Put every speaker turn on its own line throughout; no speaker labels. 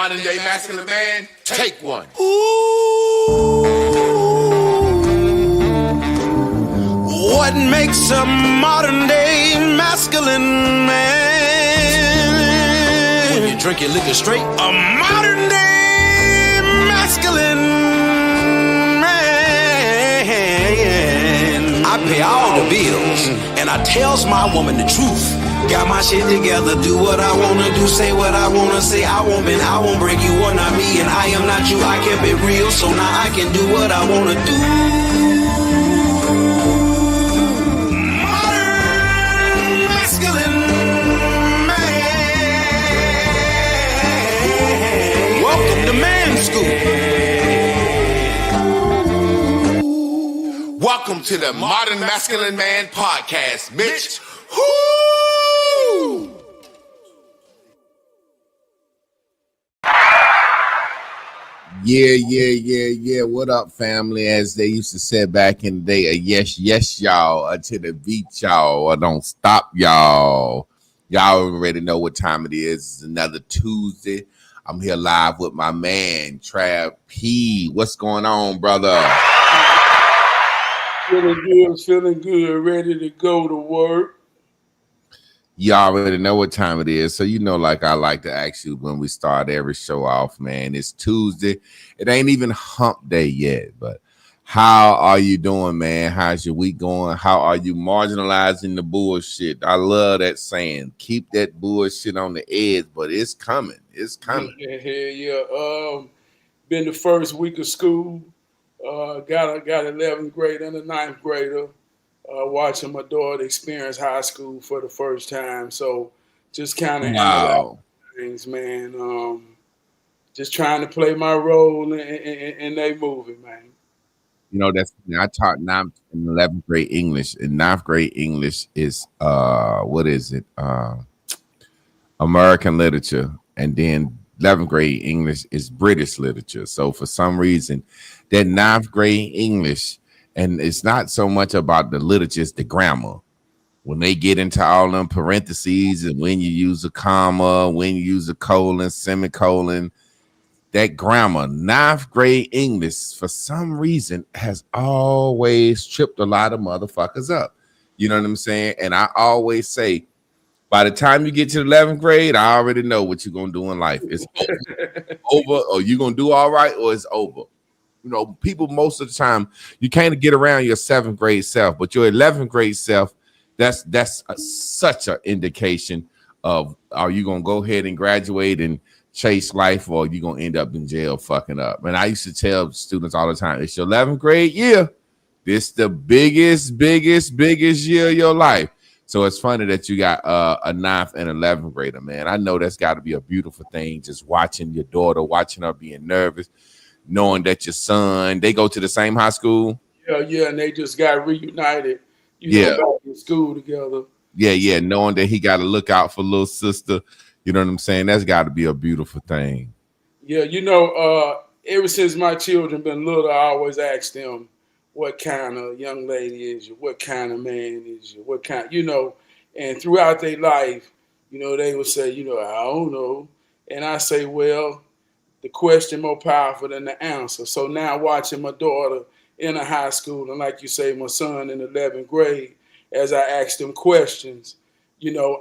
modern day masculine man, take one.
What makes a modern day masculine man? When you drink your liquor straight, a modern day masculine man. I pay all the bills and I tells my woman the truth. Got my shit together, do what I wanna do, say what I wanna say. I won't break you, are not me, and I am not you. I kept it real, so now I can do what I wanna do. Modern masculine man. Welcome to Man School.
Welcome to the Modern Masculine Man Podcast, Mitch. Woo!
Yeah. What up, family? As they used to say back in the day, yes, y'all, until the beat, y'all, or don't stop, y'all. Y'all already know what time it is. It's another Tuesday. I'm here live with my man, Trab P. What's going on, brother?
Feeling good, ready to go to work.
You already know what time it is. So, you know, like I like to ask you when we start every show off, man, it's Tuesday. It ain't even hump day yet, but how are you doing, man? How's your week going? How are you marginalizing the bullshit? I love that saying. Keep that bullshit on the edge, but it's coming. It's coming.
Yeah. Been the first week of school. Got 11th grade and a 9th grader. Watching my daughter experience high school for the first time. So just kind of things, man. Just trying to play my role in they movie, man.
You know, I taught 9th and 11th grade English. And 9th grade English is what is it? American literature. And then 11th grade English is British literature. So for some reason, that 9th grade English, and it's not so much about the literature, it's the grammar. When they get into all them parentheses and when you use a comma, when you use a colon, semicolon, that grammar, 9th grade English, for some reason, has always tripped a lot of motherfuckers up. You know what I'm saying? And I always say, by the time you get to the 11th grade, I already know what you're going to do in life. It's over, or you're going to do all right, or it's over. You know, people most of the time, you can't get around your 7th grade self, but your 11th grade self, that's such an indication of, are you going to go ahead and graduate and chase life, or you going to end up in jail fucking up? And I used to tell students all the time, it's your 11th grade year. This the biggest year of your life. So it's funny that you got a 9th and 11th grader, man. I know that's got to be a beautiful thing, just watching your daughter, watching her being nervous, knowing that your son, they go to the same high school.
Yeah, and they just got reunited. Back in school together.
Yeah, knowing that he got to look out for little sister. You know what I'm saying? That's got to be a beautiful thing.
Yeah, ever since my children been little, I always ask them, what kind of young lady is you? What kind of man is you? What kind, and throughout their life, they would say, I don't know. And I say, well, the question more powerful than the answer. So now watching my daughter in a high school, and like you say, my son in 11th grade, as I ask them questions,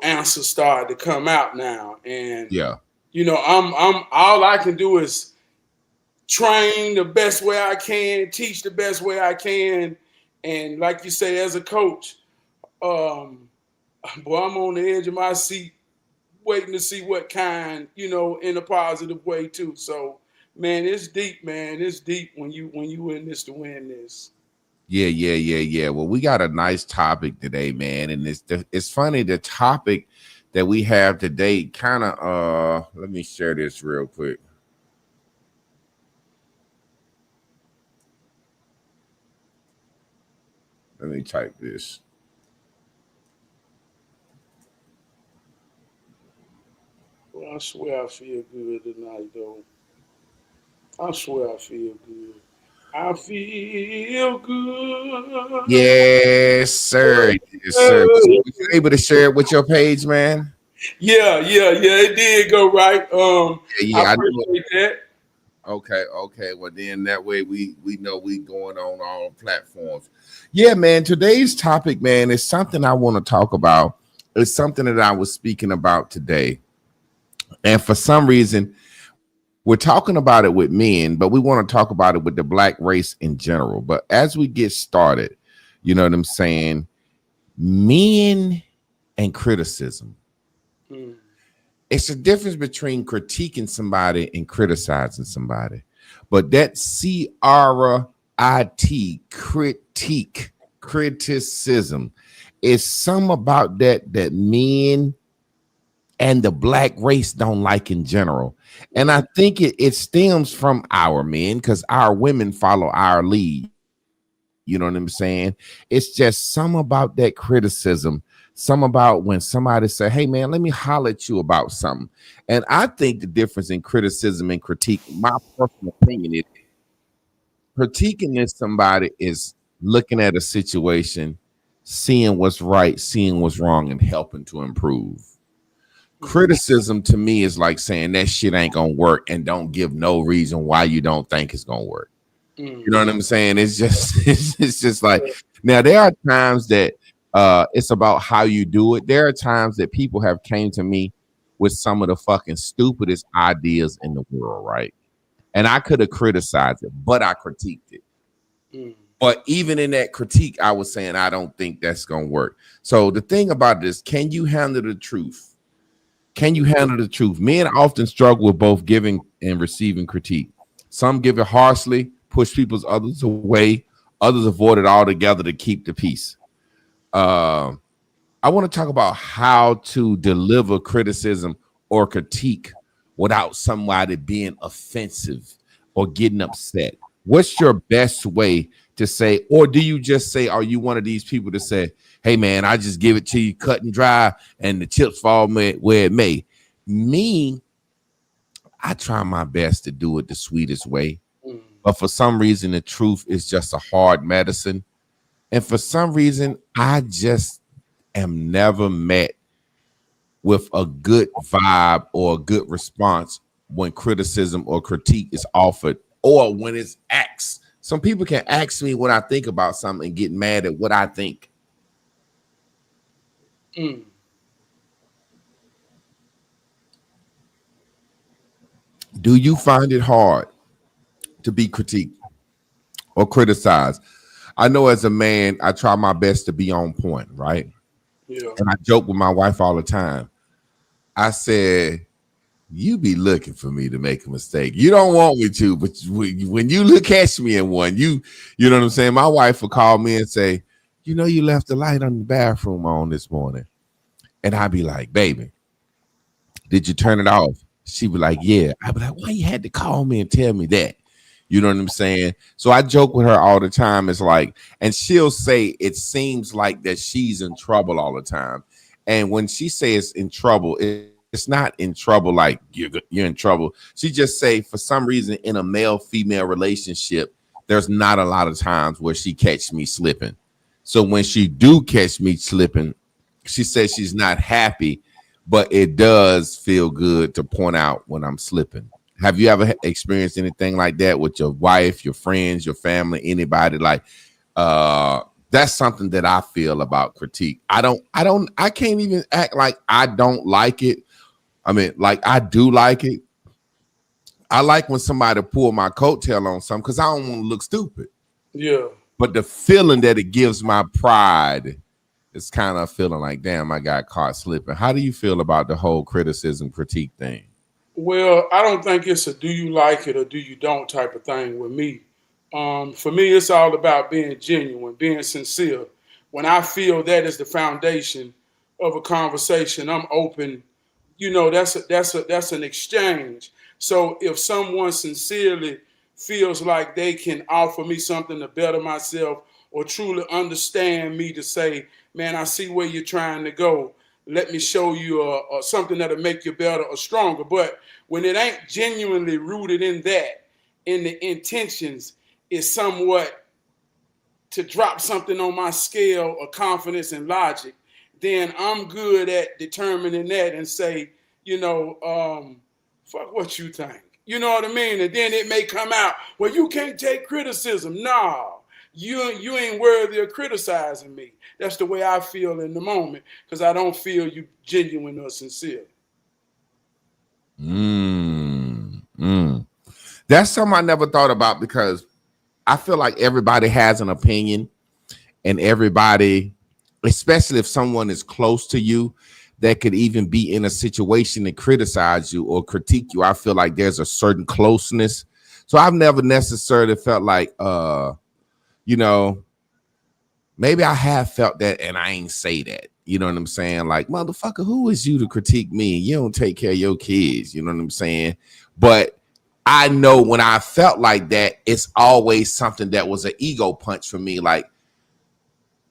answers start to come out now. And I'm all I can do is train the best way I can, teach the best way I can. And like you say, as a coach, I'm on the edge of my seat waiting to see what kind, in a positive way too. So, man, it's deep, man. It's deep when you in this to win this.
Yeah. Well, we got a nice topic today, man. And it's funny, the topic that we have today kind of, let me share this real quick. Let me type this.
Well, I swear I feel good tonight, though. I swear I feel good. I feel good.
Yes, sir. Yes, sir. So you able to share it with your page, man?
Yeah. It did go right. I
Yeah, I know.
appreciate that.
Okay. Well, then that way we know we going on all platforms. Yeah, man. Today's topic, man, is something I want to talk about. It's something that I was speaking about today, and for some reason, we're talking about it with men, but we want to talk about it with the black race in general. But as we get started, you know what I'm saying? Men and criticism.
Mm,
It's a difference between critiquing somebody and criticizing somebody. But that critique, criticism, is some about that men and the black race don't like in general. And I think it stems from our men because our women follow our lead. You know what I'm saying? It's just some about that criticism, some about when somebody say, hey man, let me holler at you about something. And I think the difference in criticism and critique, my personal opinion is critiquing is somebody is looking at a situation, seeing what's right, seeing what's wrong, and helping to improve. Criticism to me is like saying that shit ain't gonna work and don't give no reason why you don't think it's gonna work. You know what I'm saying? It's just it's just like now there are times that it's about how you do it. There are times that people have came to me with some of the fucking stupidest ideas in the world, right? And I could have criticized it, but I critiqued it.
mm,
But even in that critique, I was saying I don't think that's gonna work. So the thing about this, can you handle the truth? Can you handle the truth? Men often struggle with both giving and receiving critique. Some give it harshly, push people's others away. Others avoid it altogether to keep the peace. Uh, I want to talk about how to deliver criticism or critique without somebody being offensive or getting upset. What's your best way to say, or do you just say, are you one of these people to say, hey man, I just give it to you cut and dry and the chips fall where it may? Me, I try my best to do it the sweetest way.
mm.
But for some reason, the truth is just a hard medicine. And for some reason, I just am never met with a good vibe or a good response when criticism or critique is offered or when it's asked. Some people can ask me what I think about something and get mad at what I think.
Mm.
Do you find it hard to be critiqued or criticized? I know as a man, I try my best to be on point, right?
Yeah.
And I joke with my wife all the time. I said, you be looking for me to make a mistake. You don't want me to, but when you look catch me in one, you know what I'm saying? My wife will call me and say, you know, you left the light on the bathroom on this morning. And I'd be like, baby, did you turn it off? She'd be like, yeah. I'd be like, why you had to call me and tell me that? You know what I'm saying? So I joke with her all the time. It's like, and she'll say it seems like that she's in trouble all the time. And when she says in trouble, it's not in trouble like you're in trouble. She just say for some reason in a male female relationship, there's not a lot of times where she catch me slipping. So when she do catch me slipping, she says she's not happy, but it does feel good to point out when I'm slipping. Have you ever experienced anything like that with your wife, your friends, your family, anybody? Like, that's something that I feel about critique. I can't even act like I don't like it. I mean, like I do like it. I like when somebody pull my coattail on something because I don't want to look stupid.
Yeah.
But the feeling that it gives my pride is kind of feeling like, damn, I got caught slipping. How do you feel about the whole criticism critique thing?
Well, I don't think it's a do you like it or do you don't type of thing with me. For me, it's all about being genuine, being sincere. When I feel that is the foundation of a conversation, I'm open. You know, that's an exchange. So if someone sincerely feels like they can offer me something to better myself or truly understand me to say, man, I see where you're trying to go. Let me show you something that'll make you better or stronger. But when it ain't genuinely rooted in that, in the intentions, is somewhat to drop something on my scale of confidence and logic, then I'm good at determining that and say, fuck what you think. You know what I mean? And then it may come out, well, you can't take criticism. No, you ain't worthy of criticizing me. That's the way I feel in the moment, because I don't feel you genuine or sincere.
That's something I never thought about, because I feel like everybody has an opinion, and everybody, especially if someone is close to you that could even be in a situation and criticize you or critique you, I feel like there's a certain closeness. So I've never necessarily felt like, maybe I have felt that and I ain't say that. You know what I'm saying? Like, motherfucker, who is you to critique me? You don't take care of your kids. You know what I'm saying? But I know when I felt like that, it's always something that was an ego punch for me. Like,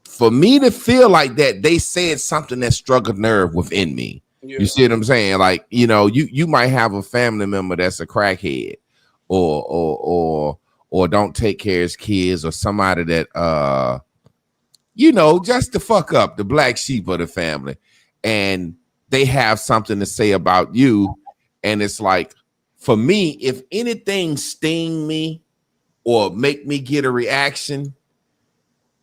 for me to feel like that, they said something that struck a nerve within me. Yeah. You see what I'm saying? Like, you might have a family member that's a crackhead, or don't take care of his kids, or somebody that just to fuck up, the black sheep of the family, and they have something to say about you, and it's like, for me, if anything sting me or make me get a reaction,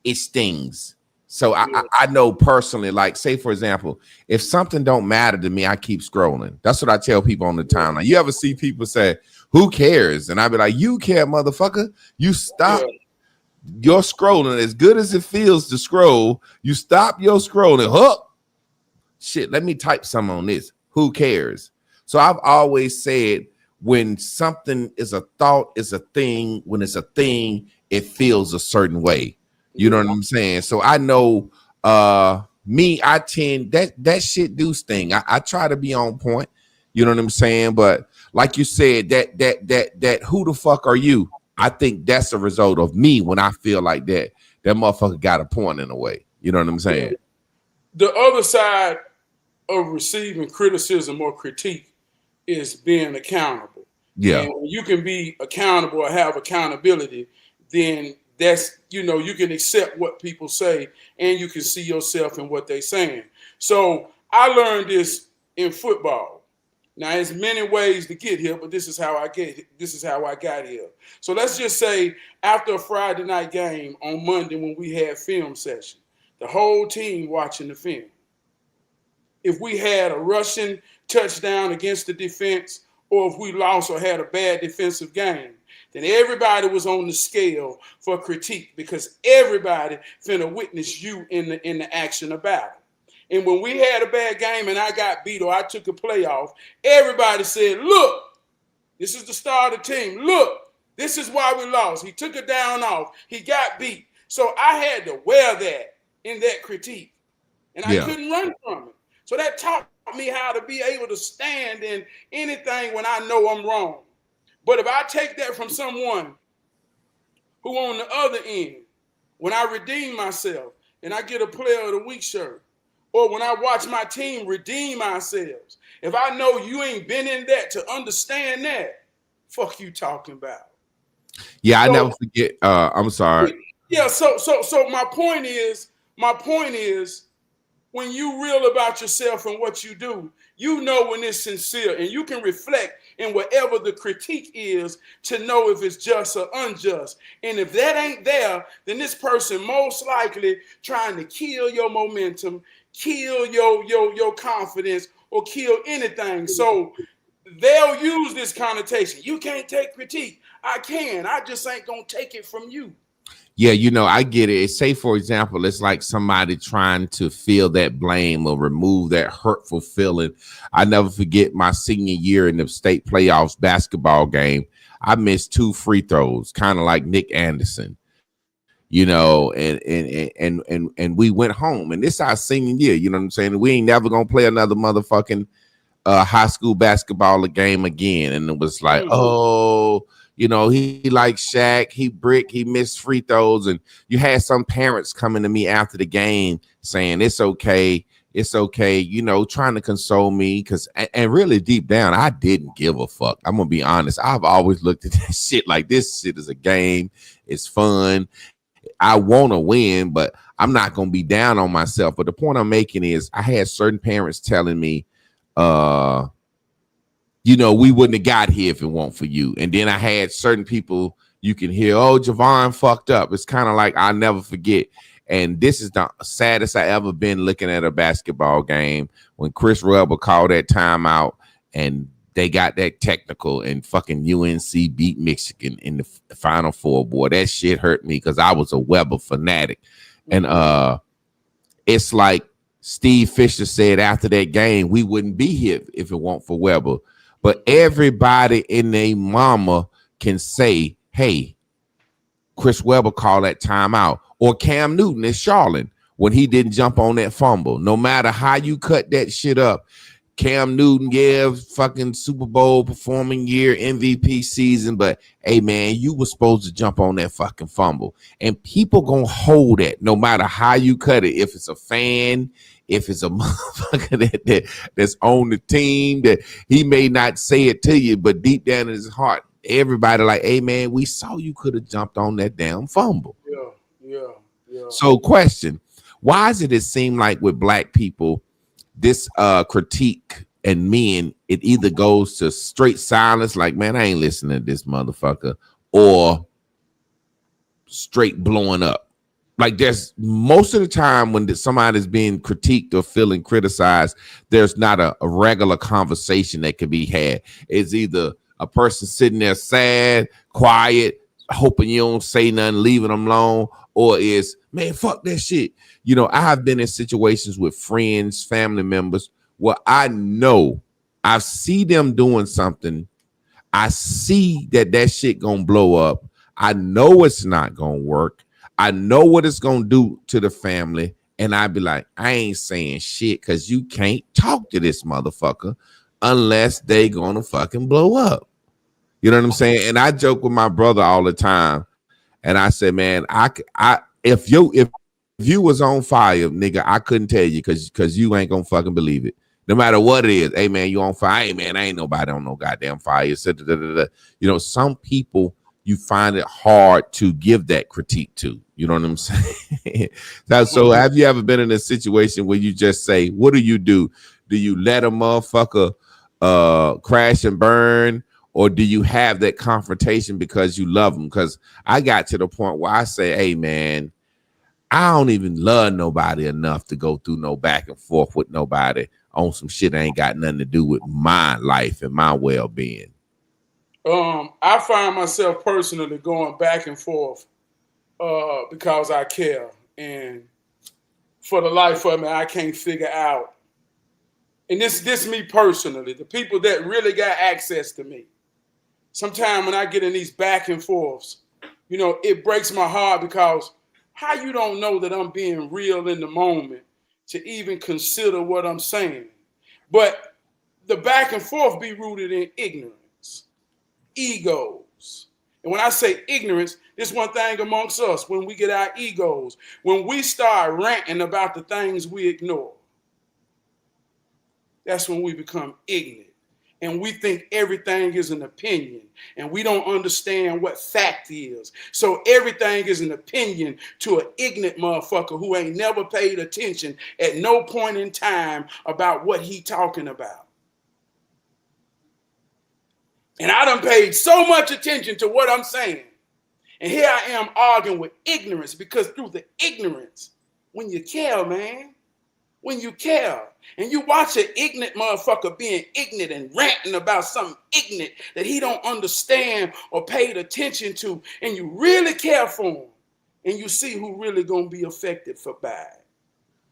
it stings. So I know personally, like, say, for example, if something don't matter to me, I keep scrolling. That's what I tell people on the timeline. You ever see people say, who cares? And I be like, you care, motherfucker. You stop your scrolling. As good as it feels to scroll, you stop your scrolling. Shit, let me type some on this. Who cares? So I've always said, when something is a thought, is a thing, when it's a thing, it feels a certain way. You know what I'm saying? So I know me, I tend that shit do sting. I try to be on point. You know what I'm saying? But like you said, that who the fuck are you? I think that's a result of me when I feel like that motherfucker got a point in a way. You know what I'm saying?
The other side of receiving criticism or critique is being accountable.
Yeah.
And when you can be accountable or have accountability, then that's, you can accept what people say, and you can see yourself in what they're saying. So I learned this in football. Now, there's many ways to get here, but this is how I got here. So let's just say after a Friday night game on Monday, when we had film session, the whole team watching the film. If we had a rushing touchdown against the defense, or if we lost or had a bad defensive game, then everybody was on the scale for critique, because everybody finna witness you in the action of battle. And when we had a bad game and I got beat or I took a playoff, everybody said, look, this is the star of the team. Look, this is why we lost. He took a down off. He got beat. So I had to wear that in that critique. And I couldn't run from it. So that taught me how to be able to stand in anything when I know I'm wrong. But if I take that from someone who on the other end, when I redeem myself and I get a player of the week shirt, or when I watch my team redeem ourselves, if I know you ain't been in that to understand that, fuck you talking about.
Yeah, I never forget. I'm sorry.
Yeah, so my point is, when you real about yourself and what you do, you know when it's sincere, and you can reflect in whatever the critique is to know if it's just or unjust. And if that ain't there, then this person most likely trying to kill your momentum, kill your confidence, or kill anything. So they'll use this connotation. You can't take critique. I can. I just ain't gonna take it from you.
Yeah, I get it. Say, for example, it's like somebody trying to feel that blame or remove that hurtful feeling. I never forget my senior year in the state playoffs basketball game. I missed 2 free throws, kind of like Nick Anderson, and we went home. And this our senior year, you know what I'm saying? We ain't never gonna play another motherfucking high school basketball game again. And it was like, he like Shaq, he missed free throws. And you had some parents coming to me after the game saying, it's okay, trying to console me. And really deep down, I didn't give a fuck. I'm gonna be honest. I've always looked at that shit like, this shit is a game. It's fun. I want to win, but I'm not gonna be down on myself. But the point I'm making is, I had certain parents telling me, we wouldn't have got here if it weren't for you. And then I had certain people you can hear, oh, Javon fucked up. It's kind of like I'll never forget. And this is the saddest I ever been looking at a basketball game when Chris Webber called that timeout and they got that technical and fucking UNC beat Michigan in the Final Four. Boy, that shit hurt me because I was a Webber fanatic. And it's like Steve Fisher said after that game, we wouldn't be here if it weren't for Webber. But everybody in their mama can say, hey, Chris Webber called that timeout. Or Cam Newton at Charlotte when he didn't jump on that fumble. No matter how you cut that shit up, Cam Newton gave fucking Super Bowl performing year MVP season, but hey man, you were supposed to jump on that fucking fumble. And people gonna hold that no matter how you cut it. If it's a fan, if it's a motherfucker that's on the team, that he may not say it to you, but deep down in his heart, everybody like, hey man, we saw you could have jumped on that damn fumble.
Yeah.
So question, why does it seem like with black people, this critique and men, it either goes to straight silence, like, man, I ain't listening to this motherfucker, or straight blowing up? Like, there's most of the time when somebody's being critiqued or feeling criticized, there's not a regular conversation that can be had. It's either a person sitting there sad, quiet, hoping you don't say nothing, leaving them alone, or is, man, fuck that shit. I have been in situations with friends, family members, where I know I see them doing something. I see that shit gonna blow up. I know it's not gonna work. I know what it's gonna do to the family. And I'd be like, I ain't saying shit because you can't talk to this motherfucker unless they gonna fucking blow up. You know what I'm saying? And I joke with my brother all the time. And I said, man, if you was on fire, nigga, I couldn't tell you because you ain't gonna fucking believe it. No matter what it is. Hey, man, you on fire? Hey, man, I ain't nobody on no goddamn fire. Some people, you find it hard to give that critique to. You know what I'm saying? So have you ever been in a situation where you just say, what do? Do you let a motherfucker crash and burn? Or do you have that confrontation because you love them? Because I got to the point where I say, hey, man, I don't even love nobody enough to go through no back and forth with nobody on some shit that ain't got nothing to do with my life and my well-being.
I find myself personally going back and forth because I care. And for the life of me, I can't figure out. And this me personally, the people that really got access to me. Sometimes when I get in these back and forths, it breaks my heart because how you don't know that I'm being real in the moment to even consider what I'm saying. But the back and forth be rooted in ignorance, egos. And when I say ignorance, this one thing amongst us, when we get our egos, when we start ranting about the things we ignore, that's when we become ignorant. And we think everything is an opinion. And we don't understand what fact is. So everything is an opinion to an ignorant motherfucker who ain't never paid attention at no point in time about what he talking about. And I done paid so much attention to what I'm saying. And here I am arguing with ignorance because through the ignorance, when you care, man, when you care, and you watch an ignorant motherfucker being ignorant and ranting about something ignorant that he don't understand or paid attention to, and you really care for him, and you see who really gonna be affected by it.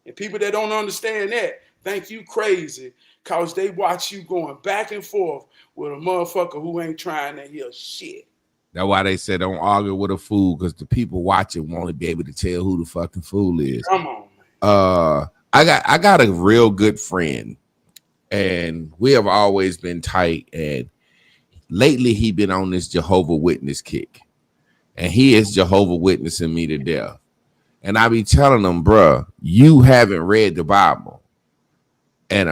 And people that don't understand that think you crazy because they watch you going back and forth with a motherfucker who ain't trying to hear shit.
That's why they said don't argue with a fool, because the people watching won't be able to tell who the fucking fool is.
Come on, man.
I got a real good friend, and we have always been tight. And lately, he been on this Jehovah Witness kick, and he is Jehovah Witnessing me to death. And I be telling him, bruh, you haven't read the Bible. And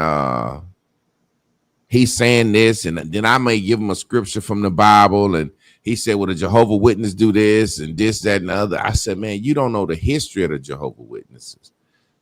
he's saying this, and then I may give him a scripture from the Bible, and he said, well, the Jehovah Witness do this and this, that, and the other. I said, man, you don't know the history of the Jehovah Witnesses.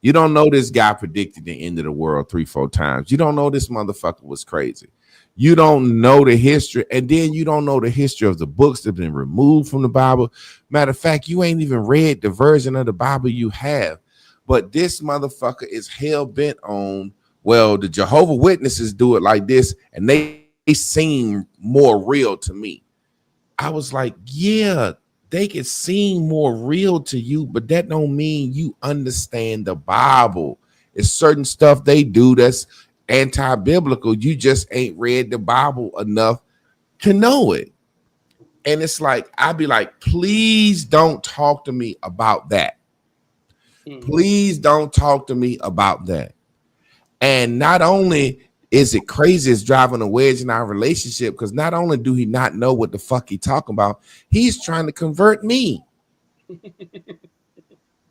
You don't know this guy predicted the end of the world 3-4 times. You don't know this motherfucker was crazy. You don't know the history, and then you don't know the history of the books that have been removed from the Bible. Matter of fact, you ain't even read the version of the Bible you have. But this motherfucker is hell-bent on, well, the Jehovah Witnesses do it like this, and they seem more real to me. I was like, yeah, they can seem more real to you, but that don't mean you understand the Bible. It's certain stuff they do that's anti-biblical. You just ain't read the Bible enough to know it. And it's like, I'd be like, please don't talk to me about that. Please don't talk to me about that. And not only is it crazy, it's driving a wedge in our relationship, because not only do he not know what the fuck he talking about, he's trying to convert me.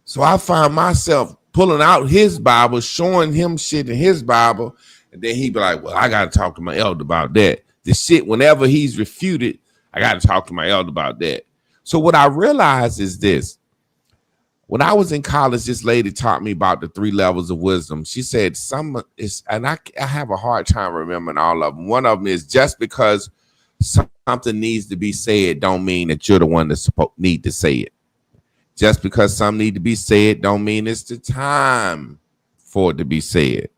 So I find myself pulling out his Bible, showing him shit in his Bible, and then he be like, well, I got to talk to my elder about that. The shit, whenever he's refuted, I got to talk to my elder about that. So what I realized is this. When I was in college, this lady taught me about the 3 levels of wisdom. She said some is, and I have a hard time remembering all of them. One of them is, just because something needs to be said don't mean that you're the one that's supposed need to say it. Just because something need to be said don't mean it's the time for it to be said.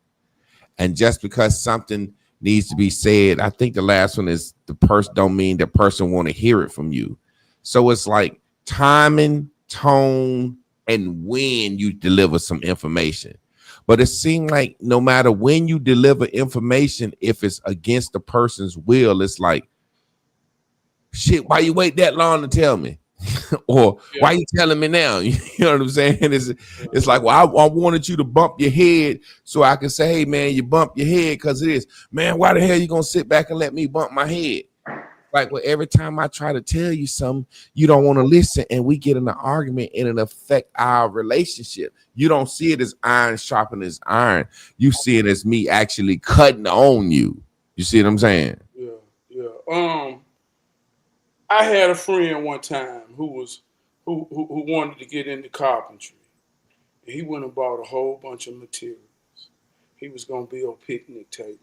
And just because something needs to be said, I think the last one is, the person don't mean the person want to hear it from you. So it's like timing, tone, and when you deliver some information. But it seems like no matter when you deliver information, if it's against the person's will, it's like, shit, why you wait that long to tell me? Or why you telling me now? You know what I'm saying? It's like, well, I wanted you to bump your head so I can say, hey, man, you bump your head because it is. Man, why the hell you going to sit back and let me bump my head? Like, well, every time I try to tell you something, you don't want to listen, and we get in an argument, and it affect our relationship. You don't see it as iron sharpening as iron. You see it as me actually cutting on you. You see what I'm saying?
Yeah. I had a friend one time who wanted to get into carpentry. He went and bought a whole bunch of materials. He was gonna build picnic tables.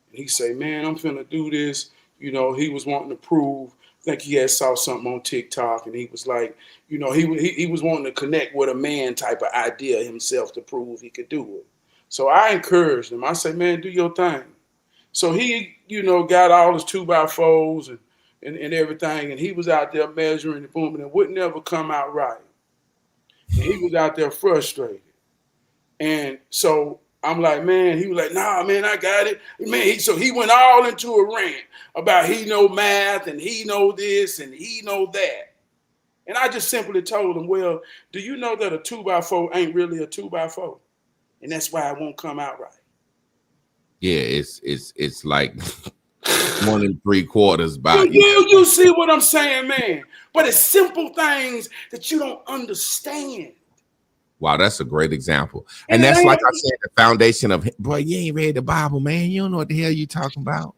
And he say, man, I'm finna do this. You know, he was wanting to prove. I think he had saw something on TikTok, and he was like, you know, he was wanting to connect with a man type of idea himself to prove he could do it. So I encouraged him. I said, man, do your thing. So he, you know, got all his 2x4s and everything, and he was out there measuring and booming, and would never come out right. And he was out there frustrated. And so I'm like, man, he was like, nah, man, I got it. Man, so he went all into a rant about he know math and he know this and he know that. And I just simply told him, well, do you know that a 2x4 ain't really a 2x4? And that's why it won't come out right.
Yeah, it's like 1 3/4 by
you see what I'm saying, man? But it's simple things that you don't understand.
Wow, that's a great example. And that's like I said, the foundation of, boy, you ain't read the Bible, man. You don't know what the hell you talking about.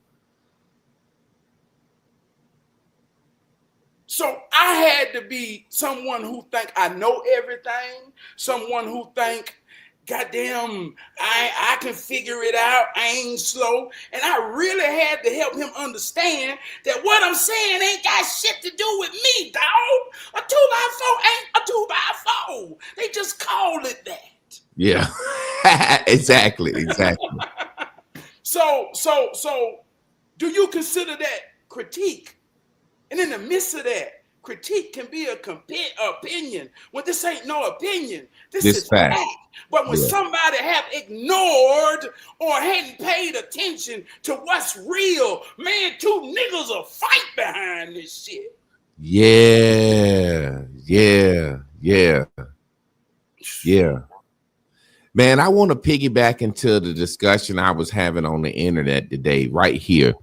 So I had to be someone who think I know everything, someone who think, goddamn, I can figure it out. I ain't slow. And I really had to help him understand that what I'm saying ain't got shit to do with me, dog. A 2x4 ain't a 2x4. They just call it that.
Yeah, exactly.
So, do you consider that critique? And in the midst of that, critique can be a opinion. Well, this ain't no opinion. This is fact. But when somebody have ignored or hadn't paid attention to what's real, man, 2 niggas will fight behind this shit.
Yeah. Man, I want to piggyback into the discussion I was having on the internet today, right here.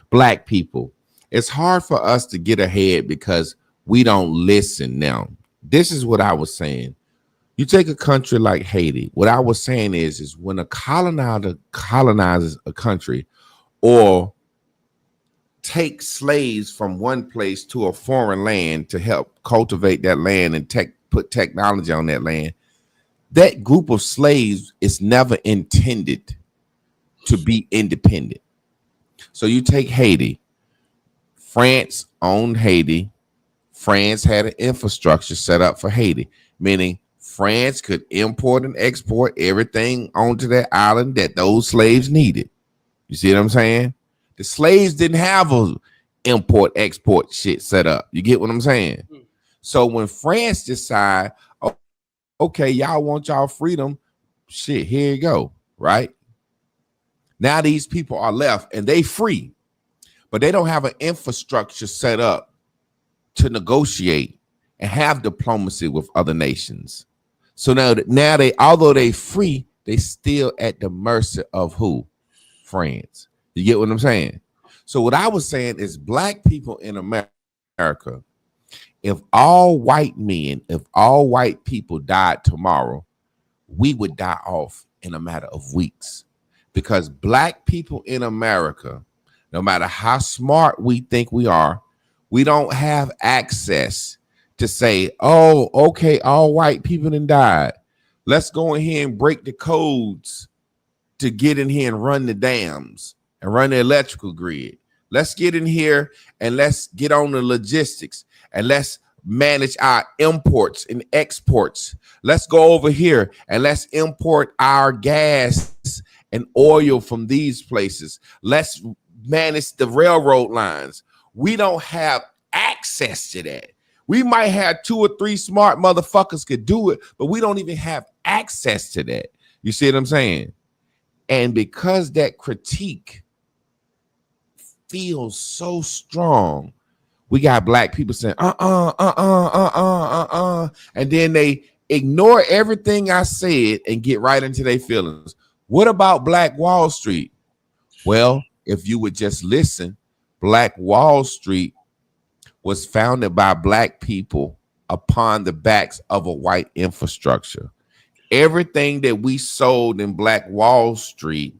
Black people, it's hard for us to get ahead because we don't listen. Now, this is what I was saying. You take a country like Haiti. What I was saying is when a colonizer colonizes a country, or take slaves from one place to a foreign land to help cultivate that land and put technology on that land, that group of slaves is never intended to be independent. So you take Haiti. France owned Haiti. France had an infrastructure set up for Haiti, meaning France could import and export everything onto that island that those slaves needed. You see what I'm saying? The slaves didn't have a import export shit set up. You get what I'm saying? So when France decide, oh, okay, y'all want y'all freedom, shit, here you go, right? Now these people are left and they free, but they don't have an infrastructure set up to negotiate and have diplomacy with other nations. So now they, although they free, they still at the mercy of who? France. You get what I'm saying? So what I was saying is black people in America, if all white men, if all white people died tomorrow, we would die off in a matter of weeks. Because black people in America, no matter how smart we think we are, we don't have access to say, oh, okay, all white people done died. Let's go in here and break the codes to get in here and run the dams and run the electrical grid. Let's get in here and let's get on the logistics and let's manage our imports and exports. Let's go over here and let's import our gas and oil from these places. Let's manage the railroad lines. We don't have access to that. We might have 2 or 3 smart motherfuckers could do it, but we don't even have access to that. You see what I'm saying? And because that critique feels so strong, we got black people saying, and then they ignore everything I said and get right into their feelings. What about Black Wall Street? Well, if you would just listen, Black Wall Street was founded by black people upon the backs of a white infrastructure. Everything that we sold in Black Wall Street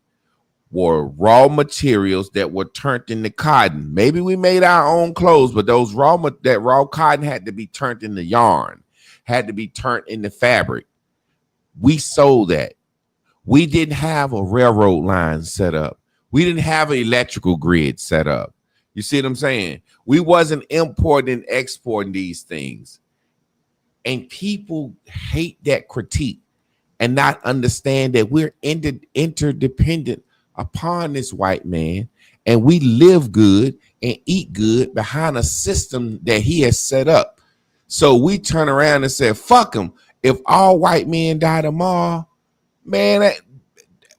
were raw materials that were turned into cotton. Maybe we made our own clothes, but that raw cotton had to be turned into yarn, had to be turned into fabric. We sold that. We didn't have a railroad line set up. We didn't have an electrical grid set up. You see what I'm saying? We wasn't importing and exporting these things. And people hate that critique and not understand that we're interdependent upon this white man, and we live good and eat good behind a system that he has set up. So we turn around and say, fuck him. If all white men die tomorrow, man,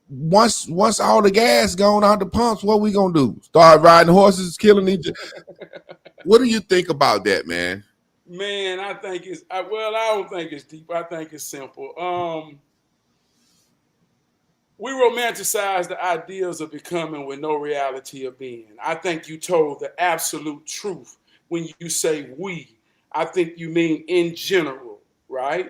once all the gas gone out the pumps, what we gonna do? Start riding horses, killing each other? What do you think about that, man?
Man, I think I don't think it's deep. I think it's simple. We romanticize the ideas of becoming with no reality of being. I think you told the absolute truth when you say we. I think you mean in general, right?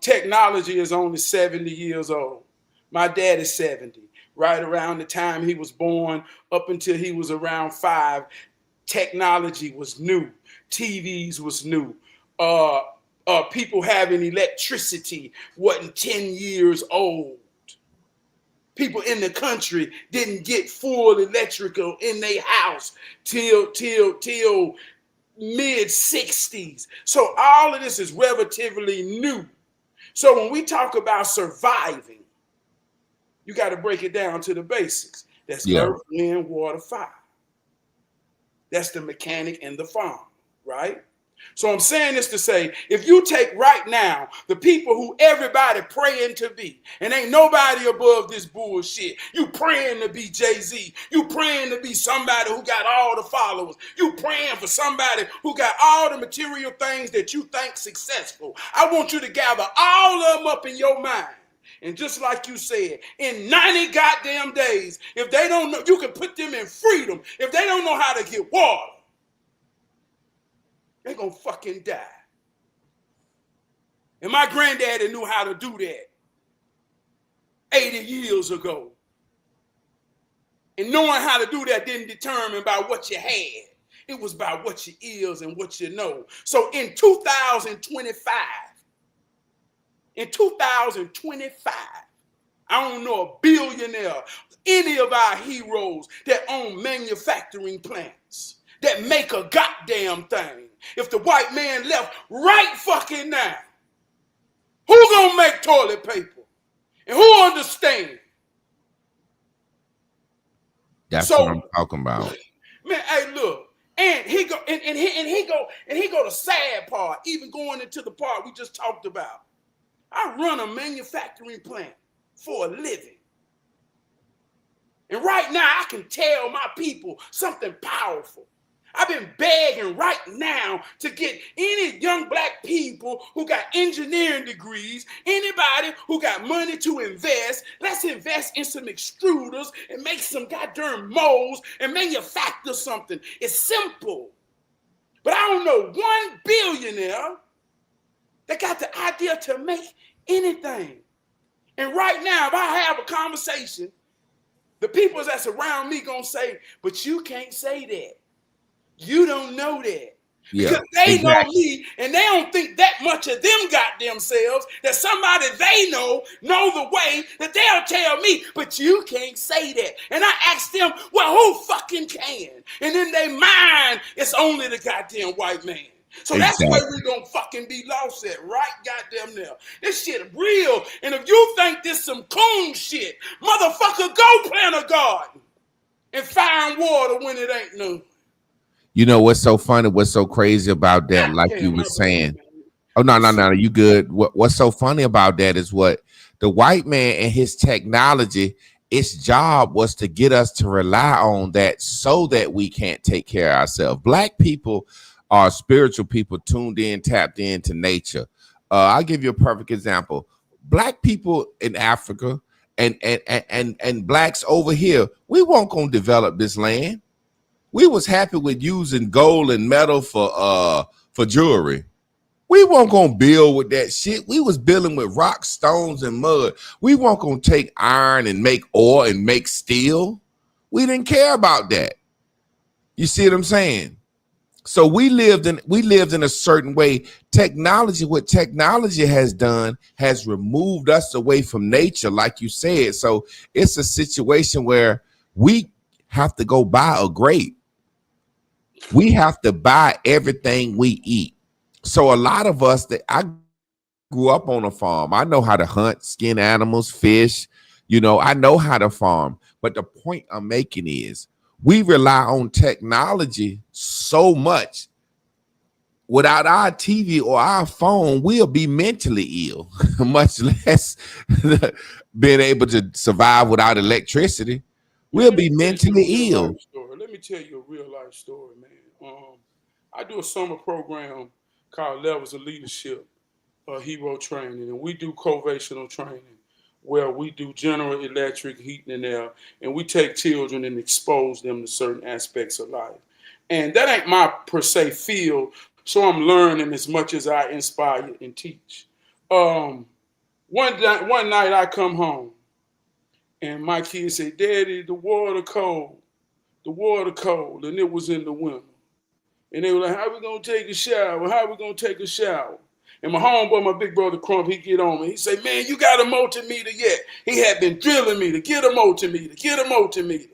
Technology is only 70 years old. My dad is 70. Right around the time he was born, up until he was around 5, technology was new. TVs was new. People having electricity wasn't 10 years old. People in the country didn't get full electrical in their house till mid 60s. So all of this is relatively new. So when we talk about surviving, you got to break it down to the basics. That's earth, wind, water, fire. That's the mechanic and the farm, right? So I'm saying this to say, if you take right now the people who everybody praying to be, and ain't nobody above this bullshit. You praying to be Jay-Z. You praying to be somebody who got all the followers. You praying for somebody who got all the material things that you think successful. I want you to gather all of them up in your mind. And just like you said, in 90 goddamn days, if they don't know, you can put them in freedom. If they don't know how to get water, they're going to fucking die. And my granddaddy knew how to do that 80 years ago. And knowing how to do that didn't determine by what you had. It was by what you is and what you know. So in 2025, I don't know a billionaire, any of our heroes that own manufacturing plants, that make a goddamn thing. If the white man left right fucking now, who gonna make toilet paper? And who understand?
That's
So,
what I'm talking about.
Man, hey, look. And he go the sad part, even going into the part we just talked about. I run a manufacturing plant for a living. And right now I can tell my people something powerful. I've been begging right now to get any young black people who got engineering degrees, anybody who got money to invest. Let's invest in some extruders and make some goddamn molds and manufacture something. It's simple. But I don't know one billionaire that got the idea to make anything. And right now, if I have a conversation, the people that's around me gonna say, but you can't say that. You don't know that.
Yeah,
because they
exactly.
know me and they don't think that much of them got themselves that somebody they know the way that they'll tell me, but you can't say that. And I ask them, well, who fucking can? And in their mind, it's only the goddamn white man. So that's where we're gonna fucking be lost at, right goddamn now. This shit real. And if you think this some coon shit, motherfucker, go plant a garden and find water when it ain't none.
You know what's so funny? What's so crazy about that? Like you were saying. Oh, no. You good. What's so funny about that is what the white man and his technology, its job was to get us to rely on that so that we can't take care of ourselves. Black people are spiritual people tuned in, tapped into nature. I'll give you a perfect example. Black people in Africa and blacks over here, we weren't going to develop this land. We was happy with using gold and metal for jewelry. We weren't gonna build with that shit. We was building with rocks, stones, and mud. We weren't gonna take iron and make ore and make steel. We didn't care about that. You see what I'm saying? So we lived in a certain way. What technology has done has removed us away from nature, like you said. So it's a situation where we have to go buy a grape. We have to buy everything we eat. So a lot of us I grew up on a farm. I know how to hunt, skin animals, fish. I know how to farm. But the point I'm making is we rely on technology so much. Without our TV or our phone, we'll be mentally ill, much less being able to survive without electricity. We'll be mentally ill.
Let me tell you a real life story, man. I do a summer program called Levels of Leadership, Hero Training, and we do covational training where we do General Electric, heating and air, and we take children and expose them to certain aspects of life. And that ain't my per se field, so I'm learning as much as I inspire and teach. One night I come home and my kids say, Daddy, the water cold, and it was in the winter. And they were like, how we gonna take a shower? And my homeboy, my big brother Crump, he get on me. He say, man, you got a multimeter yet? He had been drilling me to get a multimeter.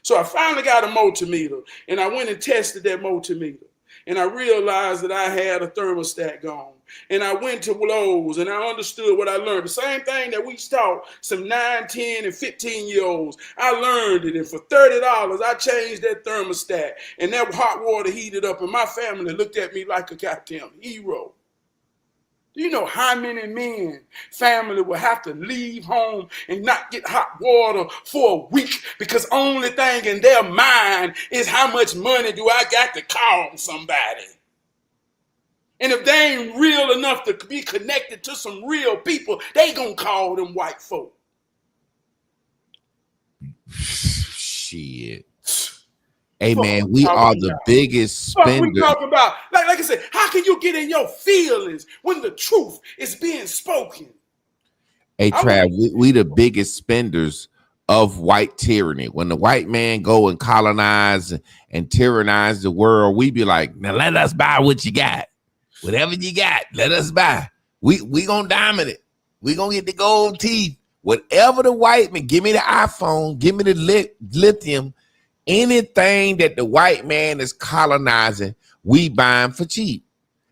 So I finally got a multimeter, and I went and tested that multimeter. And I realized that I had a thermostat gone. And I went to Lowe's and I understood what I learned. The same thing that we taught some 9, 10, and 15-year-olds. I learned it. And for $30, I changed that thermostat. And that hot water heated up. And my family looked at me like a goddamn hero. Do you know how many men family will have to leave home and not get hot water for a week because only thing in their mind is how much money do I got to call somebody? And if they ain't real enough to be connected to some real people, they gonna call them white folk.
Shit. Hey, man, we are the biggest spenders.
What we talking about? Like I said, how can you get in your feelings when the truth is being spoken?
Hey, Trab, we the biggest spenders of white tyranny. When the white man go and colonize and tyrannize the world, we be like, now let us buy what you got. Whatever you got, let us buy. We gonna dominate. We gonna get the gold teeth. Whatever the white man, give me the iPhone, give me the lithium, anything that the white man is colonizing, we buying for cheap.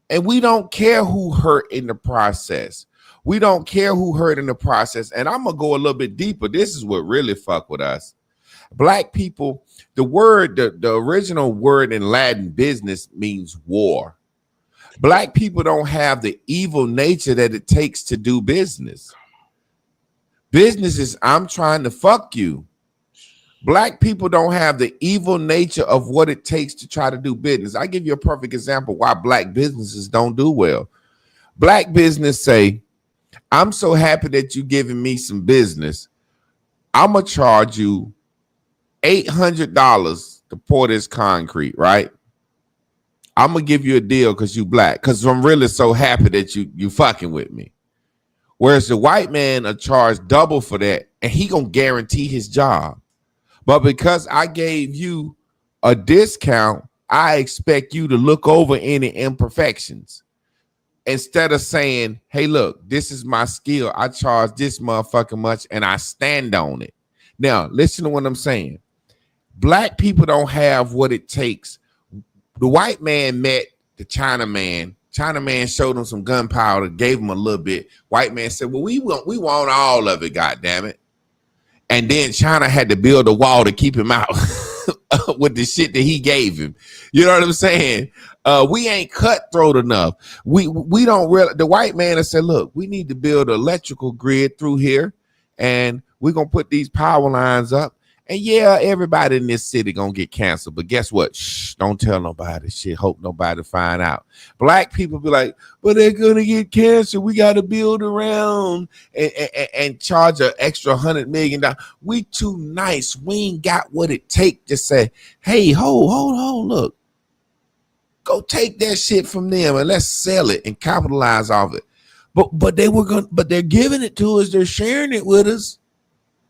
And we don't care who hurt in the process. We don't care who hurt in the process. And I'm gonna go a little bit deeper. This is what really fuck with us. Black people, the original word in Latin, business, means war. Black people don't have the evil nature that it takes to do business. Business is, I'm trying to fuck you. Black people don't have the evil nature of what it takes to try to do business. I give you a perfect example why black businesses don't do well. Black business say, I'm so happy that you're giving me some business. I'm going to charge you $800 to pour this concrete, right? I'm going to give you a deal because you black, because I'm really so happy that you fucking with me. Whereas the white man will charge double for that, and he going to guarantee his job. But because I gave you a discount, I expect you to look over any imperfections. Instead of saying, hey, look, this is my skill. I charge this motherfucking much and I stand on it. Now, listen to what I'm saying. Black people don't have what it takes. The white man met the China man. China man showed him some gunpowder, gave him a little bit. White man said, well, we want all of it, goddammit. And then China had to build a wall to keep him out with the shit that he gave him. You know what I'm saying? We ain't cutthroat enough. We don't really. The white man has said, look, we need to build an electrical grid through here, and we're gonna put these power lines up. And yeah, everybody in this city gonna get canceled. But guess what? Shh, don't tell nobody. Shit, hope nobody find out. Black people be like, but they're gonna get canceled. We gotta build around and charge an extra $100 million. We too nice. We ain't got what it take to say, hey, hold, look. Go take that shit from them and let's sell it and capitalize off it. But they're giving it to us. They're sharing it with us.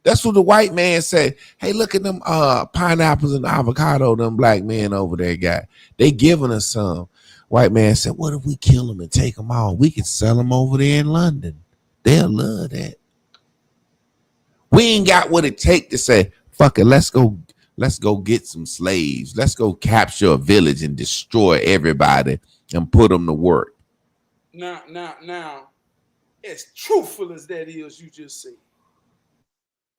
That's what the white man said. Hey, look at them pineapples and avocado them black men over there got. They giving us some. White man said, what if we kill them and take them all? We can sell them over there in London. They'll love that. We ain't got what it take to say, fuck it, let's go get some slaves. Let's go capture a village and destroy everybody and put them to work.
Now, as truthful as that is, you just say,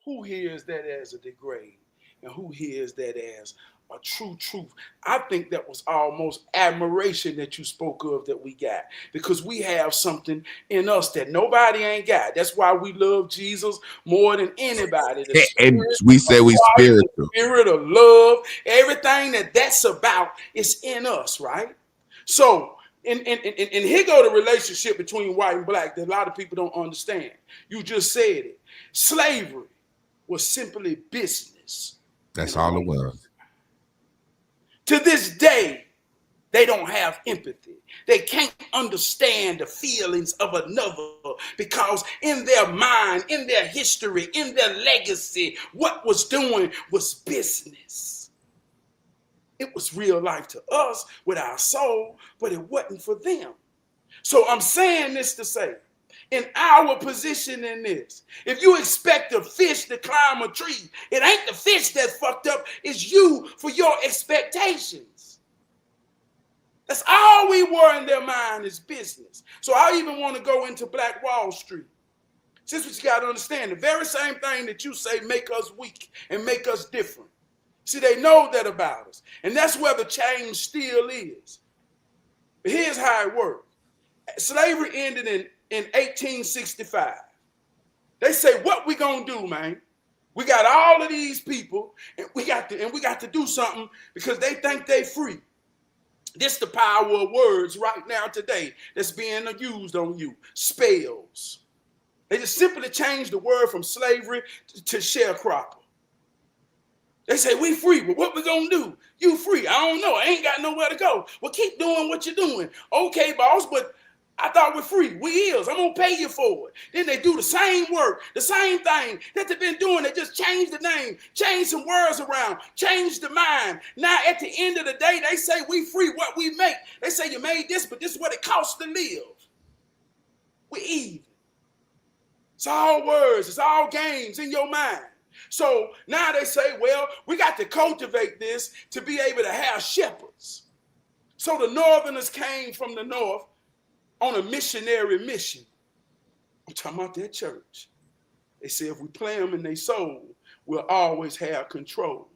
who hears that as a degrade and who hears that as a true truth? I think that was almost admiration that you spoke of that we got, because we have something in us that nobody ain't got. That's why we love Jesus more than anybody.
And we say we spiritual.
The spirit of love, everything that's about is in us, right? So, and here go the relationship between white and black that a lot of people don't understand. You just said it. Slavery was simply business.
That's all it was.
To this day, they don't have empathy. They can't understand the feelings of another because in their mind, in their history, in their legacy, what was doing was business. It was real life to us with our soul, but it wasn't for them. So I'm saying this to say, in our position in this, if you expect a fish to climb a tree, it ain't the fish that's fucked up, it's you for your expectations. That's all we were in their mind is business. So I even want to go into Black Wall Street. This is what you got to understand. The very same thing that you say make us weak and make us different. See, they know that about us. And that's where the change still is. But here's how it worked. Slavery ended in 1865. They say, what we gonna do, man? We got all of these people, and we got to do something because they think they free. This the power of words right now today that's being used on you. Spells. They just simply changed the word from slavery to sharecropper. They say, we free, but what we gonna do? You free. I don't know. I ain't got nowhere to go. Well, keep doing what you're doing. Okay, boss, but I thought we're free. We is. I'm going to pay you for it. Then they do the same work, the same thing that they've been doing. They just change the name, change some words around, change the mind. Now, at the end of the day, they say we free what we make. They say you made this, but this is what it costs to live. We even. It's all words. It's all games in your mind. So now they say, well, we got to cultivate this to be able to have shepherds. So the Northerners came from the north on a missionary mission. I'm talking about that church. They said if we play them in their soul, we'll always have control.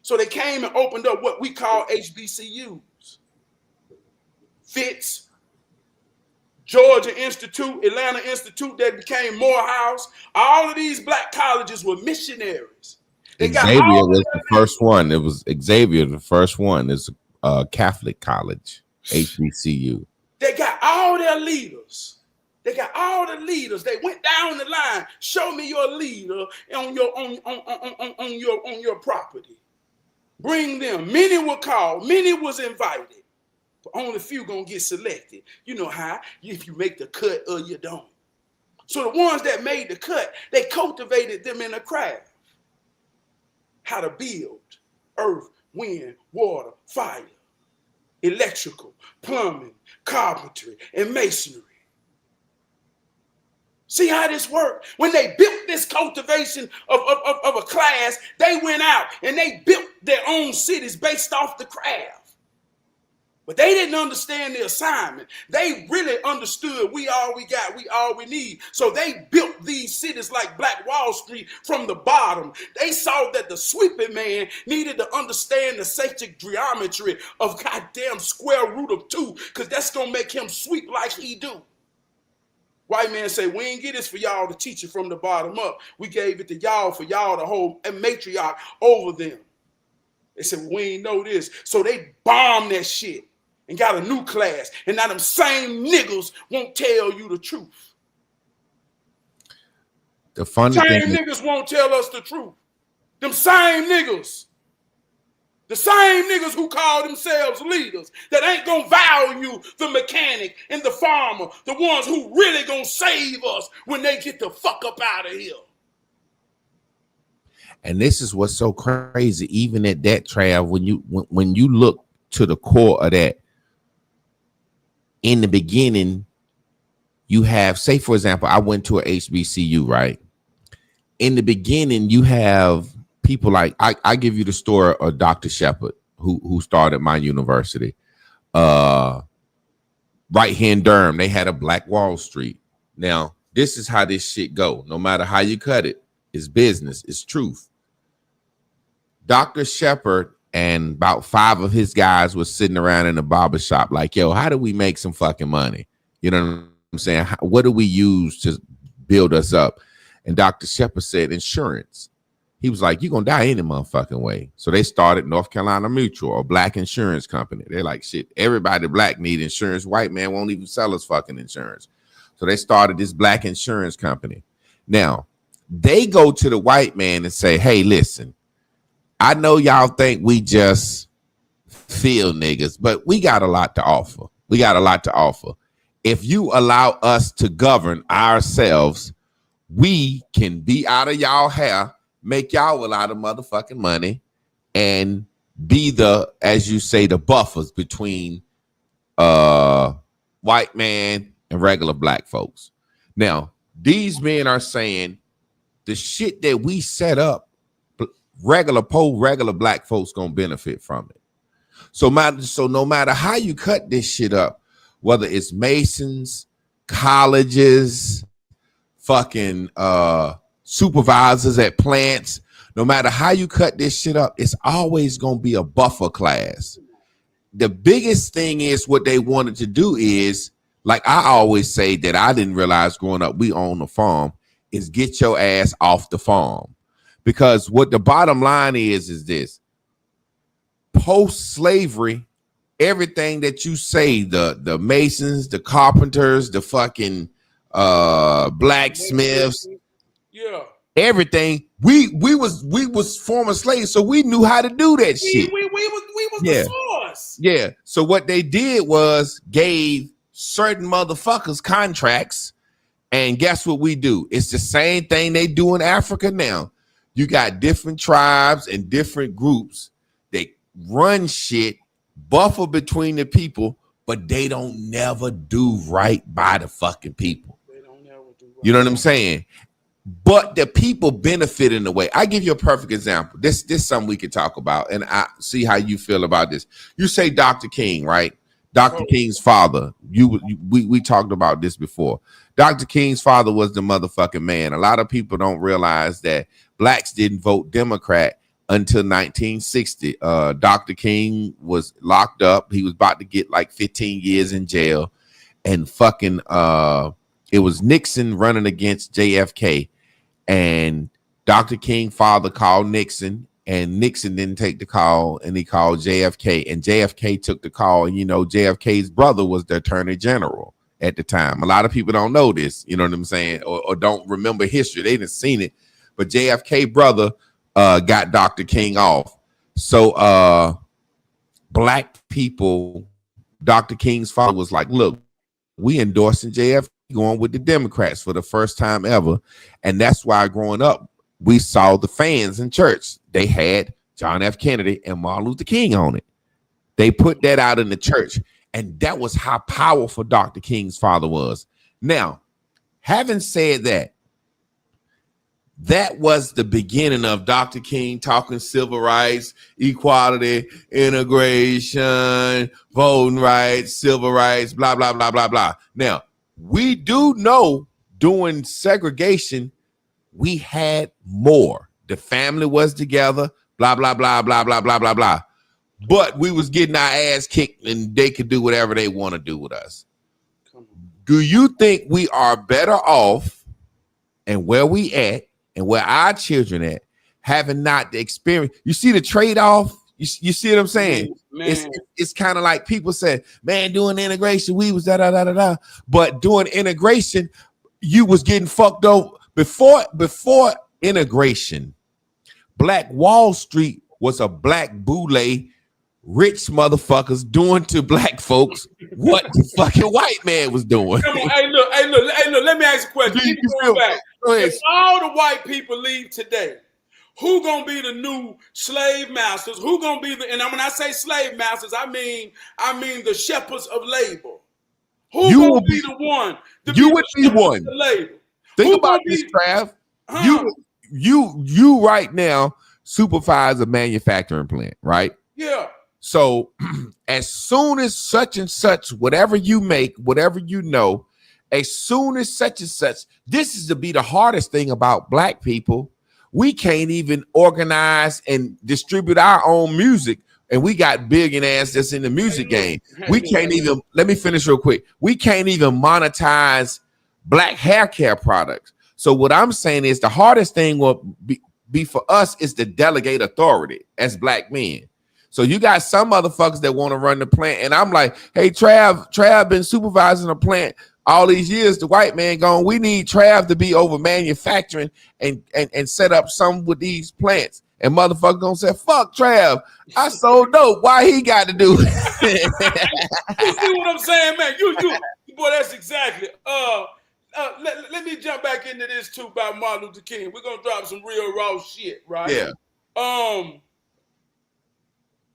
So they came and opened up what we call HBCUs. Fitz, Georgia Institute, Atlanta Institute that became Morehouse. All of these black colleges were missionaries.
Xavier was the first one. It was Xavier, the first one. It's a Catholic college, HBCU.
They got all their leaders. They got all the leaders. They went down the line. Show me your leader on your property. Bring them. Many were called. Many was invited. But only a few gonna get selected. You know how? If you make the cut or you don't. So the ones that made the cut, they cultivated them in a craft. How to build earth, wind, water, fire, electrical, plumbing, carpentry, and masonry. See how this worked? When they built this cultivation of a class, they went out and they built their own cities based off the craft. But they didn't understand the assignment. They really understood we all we got, we all we need. So they built these cities like Black Wall Street from the bottom. They saw that the sweeping man needed to understand the sacred geometry of goddamn square root of 2, because that's going to make him sweep like he do. White man say, we ain't get this for y'all to teach it from the bottom up. We gave it to y'all for y'all to hold a matriarch over them. They said, well, we ain't know this. So they bombed that shit and got a new class. And now them same niggas won't tell you the truth.
The funny thing
niggas won't tell us the truth. Them same niggas. The same niggas who call themselves leaders that ain't gonna value the mechanic and the farmer, the ones who really gonna save us when they get the fuck up out of here.
And this is what's so crazy, even at that, Trav, when you look to the core of that, in the beginning, you have, say, for example, I went to a HBCU, right? In the beginning, you have people like, I give you the story of Dr. Shepard, who started my university. Right here in Durham, they had a Black Wall Street. Now, this is how this shit go. No matter how you cut it, it's business, it's truth. Dr. Shepard and about 5 of his guys was sitting around in the barber shop like, yo, how do we make some fucking money? You know what I'm saying? What do we use to build us up? And Dr. Shepard said, insurance. He was like, you're going to die any motherfucking way. So they started North Carolina Mutual, a black insurance company. They're like, shit, everybody black need insurance. White man won't even sell us fucking insurance. So they started this black insurance company. Now, they go to the white man and say, hey, listen, I know y'all think we just field niggas, but we got a lot to offer. We got a lot to offer. If you allow us to govern ourselves, we can be out of y'all hair, make y'all a lot of motherfucking money, and be the, as you say, the buffers between white man and regular black folks. Now, these men are saying the shit that we set up, regular black folks gonna benefit from it. So no matter how you cut this shit up, whether it's Masons, colleges, fucking supervisors at plants, no matter how you cut this shit up, it's always gonna be a buffer class. The biggest thing is what they wanted to do is, like I always say that I didn't realize growing up, we own a farm, is get your ass off the farm. Because what the bottom line is this: post-slavery, everything that you say, the Masons, the carpenters, the fucking blacksmiths,
yeah,
everything, we was former slaves, so we knew how to do that shit.
We was the source.
Yeah. So what they did was gave certain motherfuckers contracts. And guess what we do? It's the same thing they do in Africa now. You got different tribes and different groups. They run shit, buffer between the people, but they don't never do right by the fucking people.
They don't never do right.
You know what I'm saying? But the people benefit in a way. I give you a perfect example. This is something we could talk about, and I see how you feel about this. You say Dr. King, right? Dr. King's father. We talked about this before. Dr. King's father was the motherfucking man. A lot of people don't realize that blacks didn't vote Democrat until 1960. Dr. King was locked up. He was about to get like 15 years in jail, and fucking it was Nixon running against JFK, and Dr. King's father called Nixon. And Nixon didn't take the call, and he called JFK, and JFK took the call. And, you know, JFK's brother was the attorney general at the time. A lot of people don't know this, you know what I'm saying, or don't remember history. They didn't seen it, but JFK brother got Dr. King off. So black people, Dr. King's father was like, look, we endorsing JFK, going with the Democrats for the first time ever. And that's why growing up, we saw the fans in church. They had John F. Kennedy and Martin Luther King on it. They put that out in the church. And that was how powerful Dr. King's father was. Now, having said that, that was the beginning of Dr. King talking civil rights, equality, integration, voting rights, civil rights, blah, blah, blah, blah, blah. Now, we do know during segregation, we had more. The family was together, blah, blah, blah, blah, blah, blah, blah, blah. But we was getting our ass kicked, and they could do whatever they want to do with us. Do you think we are better off, and where we at, and where our children at, having not the experience? You see the trade-off? You see what I'm saying? Man. It's kind of like people say, man, doing integration, we was da-da-da-da-da. But doing integration, you was getting fucked over. Before integration, Black Wall Street was a black boule, rich motherfuckers doing to black folks what the fucking white man was doing.
Come on, hey, look, let me ask a question. Keep going back. If all the white people leave today, who gonna be the new slave masters? Who gonna be and when I say slave masters, I mean the shepherds of labor. Who gonna be the one?
You would be one. Think about this, Trav. You right now supervise a manufacturing plant, right?
Yeah.
So as soon as such and such, whatever you make, whatever you know, as soon as such and such, this is to be the hardest thing about black people. We can't even organize and distribute our own music. And we got billionaires that's in the music game. We can't even, let me finish real quick. We can't even monetize black hair care products. So what I'm saying is the hardest thing will be for us is to delegate authority as black men. So you got some motherfuckers that want to run the plant. And I'm like, hey, Trab been supervising a plant all these years. The white man going, we need Trav to be over manufacturing and set up some with these plants. And motherfucker gonna say, fuck Trav. I so dope. Why he got to do it?
You see what I'm saying, man? You boy, that's exactly. Let me jump back into this too about Martin Luther King. We're gonna drop some real raw shit, right?
Yeah.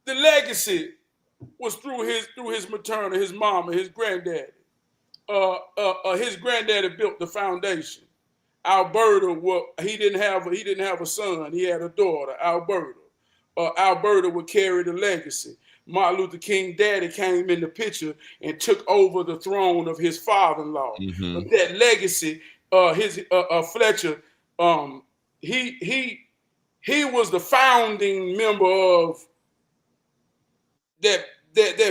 The legacy was through his maternal, his mama, his granddaddy. His granddaddy built the foundation. Alberta, he didn't have a son. He had a daughter, Alberta. Alberta would carry the legacy. Martin Luther King daddy came in the picture and took over the throne of his father-in-law. Mm-hmm. But that legacy, Fletcher, he was the founding member of that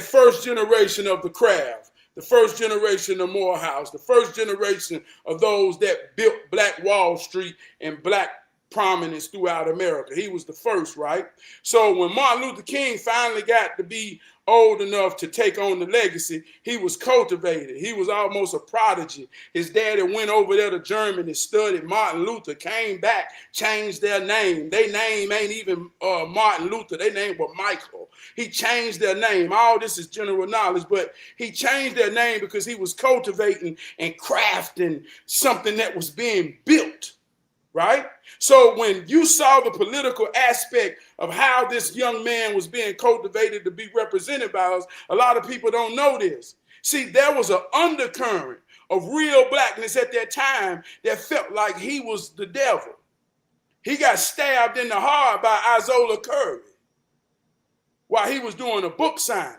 first generation of the craft, the first generation of Morehouse, the first generation of those that built Black Wall Street and black prominence throughout America. He was the first, right? So when Martin Luther King finally got to be old enough to take on the legacy, he was cultivated. He was almost a prodigy. His daddy went over there to Germany, studied Martin Luther, came back, changed their name. Their name ain't even Martin Luther. Their name was Michael. He changed their name. All this is general knowledge, but he changed their name because he was cultivating and crafting something that was being built. Right? So when you saw the political aspect of how this young man was being cultivated to be represented by us, a lot of people don't know this. See, there was an undercurrent of real blackness at that time that felt like he was the devil. He got stabbed in the heart by Isola Curry while he was doing a book signing.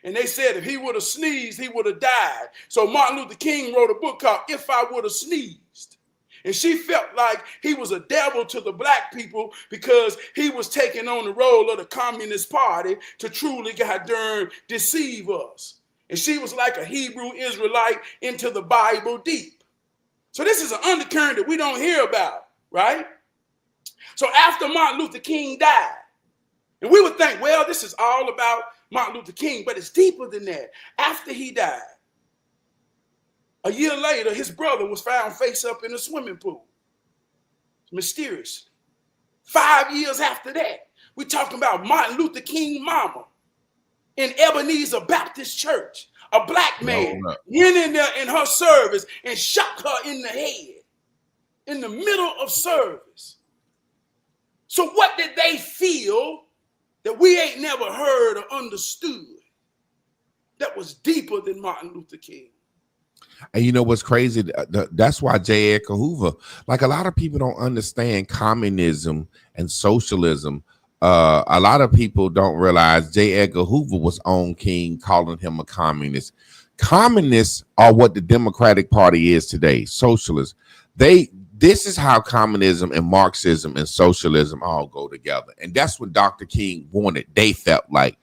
And they said if he would have sneezed, he would have died. So Martin Luther King wrote a book called If I Would Have Sneezed. And she felt like he was a devil to the black people because he was taking on the role of the Communist Party to truly, goddamn, deceive us. And she was like a Hebrew Israelite into the Bible deep. So this is an undercurrent that we don't hear about, right? So after Martin Luther King died, and we would think, well, this is all about Martin Luther King, but it's deeper than that. After he died, a year later, his brother was found face up in a swimming pool. Mysteriously. 5 years after that, we're talking about Martin Luther King mama in Ebenezer Baptist Church. A black man went in there in her service and shot her in the head in the middle of service. So what did they feel that we ain't never heard or understood that was deeper than Martin Luther King?
And you know what's crazy? That's why J. Edgar Hoover, like a lot of people don't understand communism and socialism. A lot of people don't realize J. Edgar Hoover was on King, calling him a communist. Communists are what the Democratic Party is today, socialists. This is how communism and Marxism and socialism all go together. And that's what Dr. King wanted. They felt like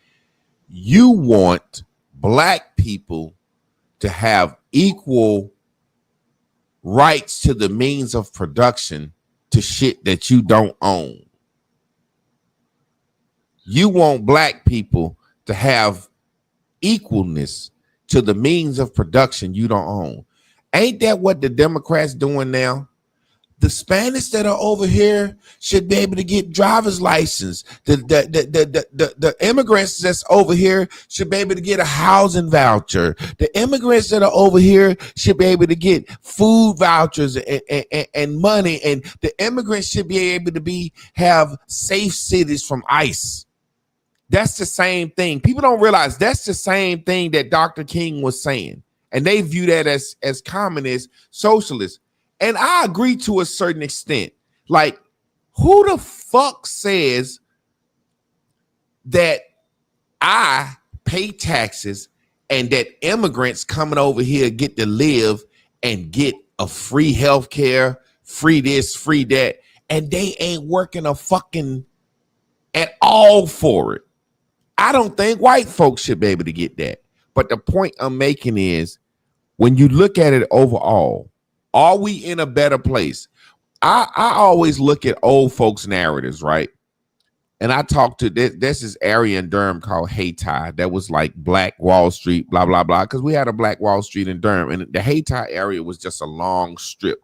you want black people to have equal rights to the means of production to shit that you don't own. You want black people to have equalness to the means of production you don't own. Ain't that what the Democrats doing now? The Spanish that are over here should be able to get driver's license. The immigrants that's over here should be able to get a housing voucher. The immigrants that are over here should be able to get food vouchers and money. And the immigrants should be able to have safe cities from ICE. That's the same thing. People don't realize that's the same thing that Dr. King was saying. And they view that as communist, socialist. And I agree to a certain extent. Like, who the fuck says that I pay taxes and that immigrants coming over here get to live and get a free health care, free this, free that, and they ain't working a fucking at all for it? I don't think white folks should be able to get that. But the point I'm making is, when you look at it overall, are we in a better place? I always look at old folks' narratives, right? And I talked to this is area in Durham called Hayti. That was like Black Wall Street, blah, blah, blah. Because we had a Black Wall Street in Durham. And the Hayti area was just a long strip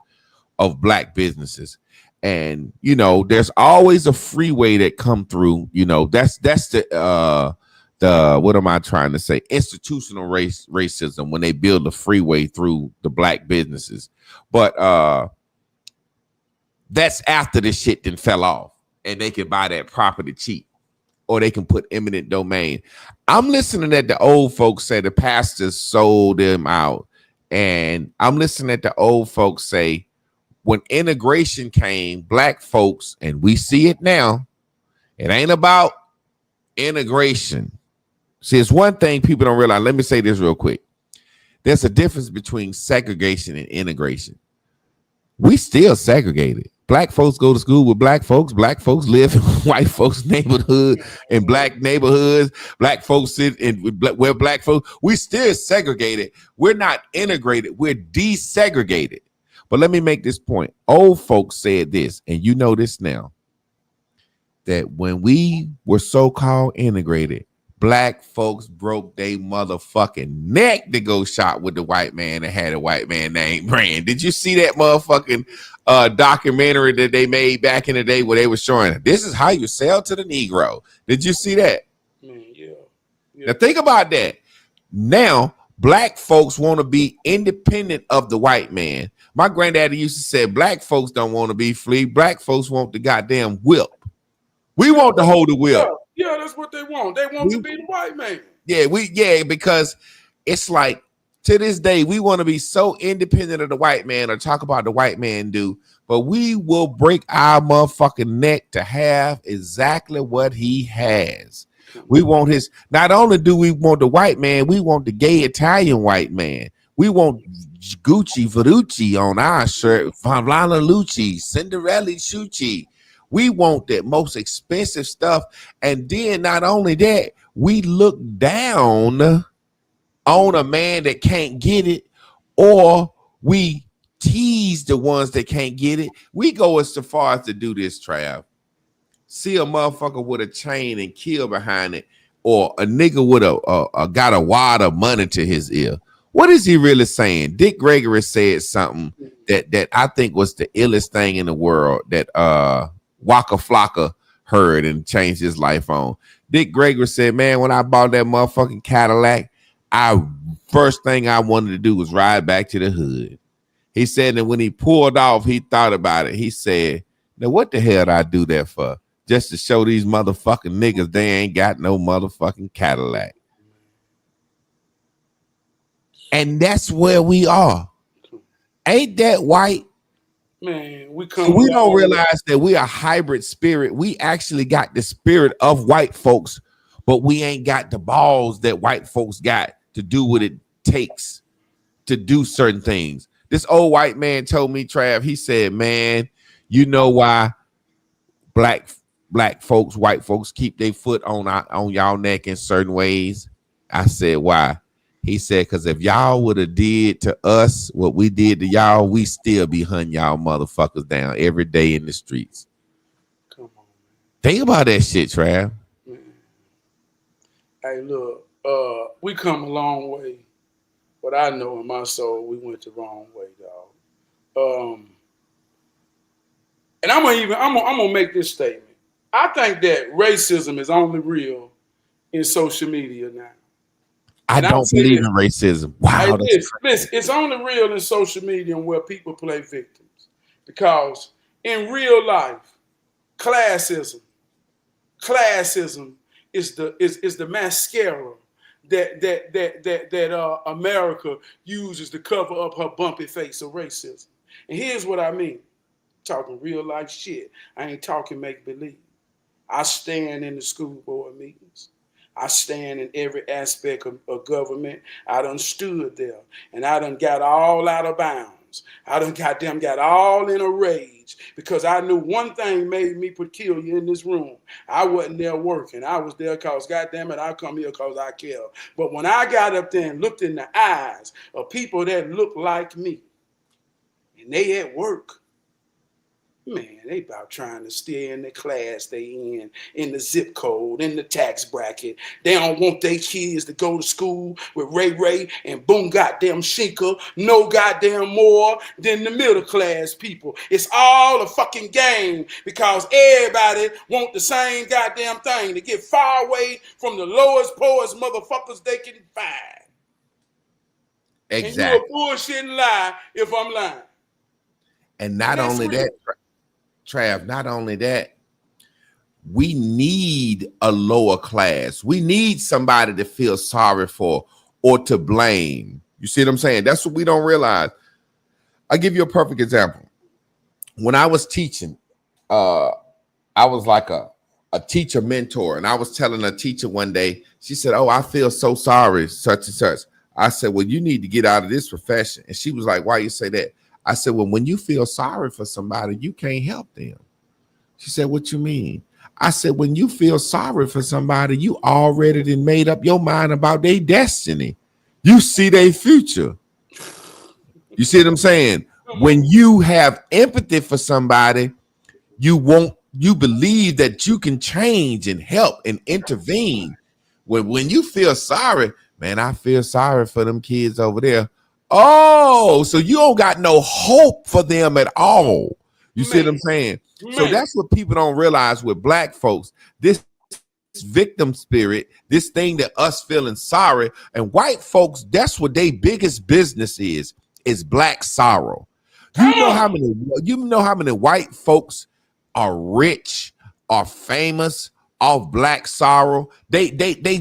of black businesses. And, you know, there's always a freeway that come through. You know, that's the what am I trying to say? Institutional racism when they build a freeway through the black businesses. But that's after this shit then fell off and they can buy that property cheap, or they can put eminent domain. I'm listening at the old folks say the pastors sold them out. And I'm listening at the old folks say when integration came, black folks, and we see it now, it ain't about integration. See, it's one thing people don't realize. Let me say this real quick. There's a difference between segregation and integration. We still segregated. Black folks go to school with black folks. Black folks live in white folks' neighborhood, in black neighborhoods. Black folks sit in where black folks. We still segregated. We're not integrated. We're desegregated. But let me make this point. Old folks said this, and you know this now, that when we were so-called integrated, black folks broke their motherfucking neck to go shop with the white man and had a white man named Brand. Did you see that motherfucking documentary that they made back in the day where they were showing this is how you sell to the Negro? Did you see that?
Man, yeah.
Now think about that. Now black folks want to be independent of the white man. My granddaddy used to say black folks don't want to be free. Black folks want the goddamn whip. We want to hold the whip.
Yeah, that's what they want. They want to be the white man.
Yeah, because it's like to this day, we want to be so independent of the white man or talk about the white man do, but we will break our motherfucking neck to have exactly what he has. We want his, not only do we want the white man, we want the gay Italian white man. We want Gucci Verducci on our shirt, Favlana Lucci, Cinderella Shucci. We want that most expensive stuff. And then not only that, we look down on a man that can't get it, or we tease the ones that can't get it. We go as far as to do this, Trav. See a motherfucker with a chain and kill behind it, or a nigga with a got a wad of money to his ear. What is he really saying? Dick Gregory said something that I think was the illest thing in the world that Waka Flocka heard and changed his life on. Dick Gregory said, man, when I bought that motherfucking Cadillac, first thing I wanted to do was ride back to the hood. He said that when he pulled off, he thought about it. He said, now what the hell did I do that for? Just to show these motherfucking niggas they ain't got no motherfucking Cadillac. And that's where we are. Ain't that white?
Man, we
don't realize that we are a hybrid spirit. We actually got the spirit of white folks, but we ain't got the balls that white folks got to do what it takes to do certain things. This old white man told me, Trav, he said, man, you know why black folks, white folks keep their foot on y'all neck in certain ways? I said, why? He said, because if y'all would have did to us what we did to y'all, we still be hunting y'all motherfuckers down every day in the streets.
Come on, man.
Think about that shit, Trav.
Man. Hey, look, we come a long way. But I know in my soul, we went the wrong way, dog. And I'm gonna make this statement. I think that racism is only real in social media now.
I don't believe in racism. Wow.
Hey, listen, it's only real in social media and where people play victims. Because in real life, classism is the mascara that America uses to cover up her bumpy face of racism. And here's what I mean. Talking real life shit. I ain't talking make believe. I stand in the school board meetings. I stand in every aspect of government. I done stood there and I done got all out of bounds. I done got all in a rage because I knew one thing made me peculiar in this room. I wasn't there working. I was there because, goddamn it, I come here because I care. But when I got up there and looked in the eyes of people that look like me and they at work, man, they about trying to stay in the class they in the zip code, in the tax bracket. They don't want their kids to go to school with Ray and boom goddamn Shinka, no goddamn more than the middle class people. It's all a fucking game because everybody want the same goddamn thing, to get far away from the lowest, poorest motherfuckers they can find.
Exactly.
And you a bullshitting lie if I'm lying.
And not only that, Trav, not only that, we need a lower class. We need somebody to feel sorry for or to blame. You see what I'm saying? That's what we don't realize. I'll give you a perfect example. When I was teaching, I was like a teacher mentor, and I was telling a teacher one day, she said, oh, I feel so sorry, such and such. I said, well, you need to get out of this profession. And she was like, why you say that? I said, well, when you feel sorry for somebody, you can't help them. She said, what you mean? I said, when you feel sorry for somebody, you already done made up your mind about their destiny. You see their future. You see what I'm saying? when you have empathy for somebody, you believe that you can change and help and intervene. When you feel sorry, man, I feel sorry for them kids over there. Oh, so you don't got no hope for them at all. You see what I'm saying? So that's what people don't realize with black folks. This victim spirit, this thing that us feeling sorry, and white folks, that's what their biggest business is black sorrow. You know how many white folks are rich, are famous off black sorrow. They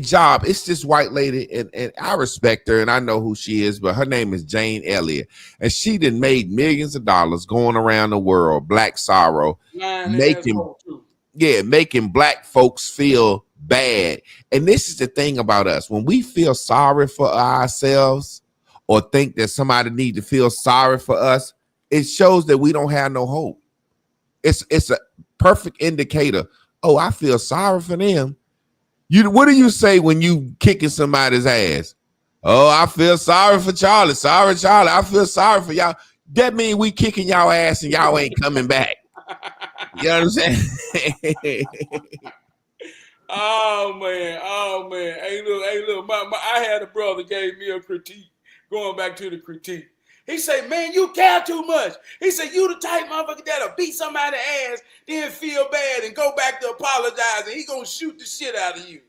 job. It's this white lady, and I respect her, and I know who she is, but her name is Jane Elliott, and she done made millions of dollars going around the world, black sorrow, making black folks feel bad. And this is the thing about us. When we feel sorry for ourselves or think that somebody need to feel sorry for us, it shows that we don't have no hope. It's a perfect indicator. Oh, I feel sorry for them. What do you say when you kicking somebody's ass? Oh, I feel sorry for Charlie. Sorry, Charlie. I feel sorry for y'all. That means we kicking y'all ass and y'all ain't coming back. You know what I'm saying?
Oh man. Hey, look. I had a brother gave me a critique. Going back to the critique. He said, man, you care too much. He said, you the type motherfucker that'll beat somebody's ass, then feel bad and go back to apologize, and he gonna shoot the shit out of you.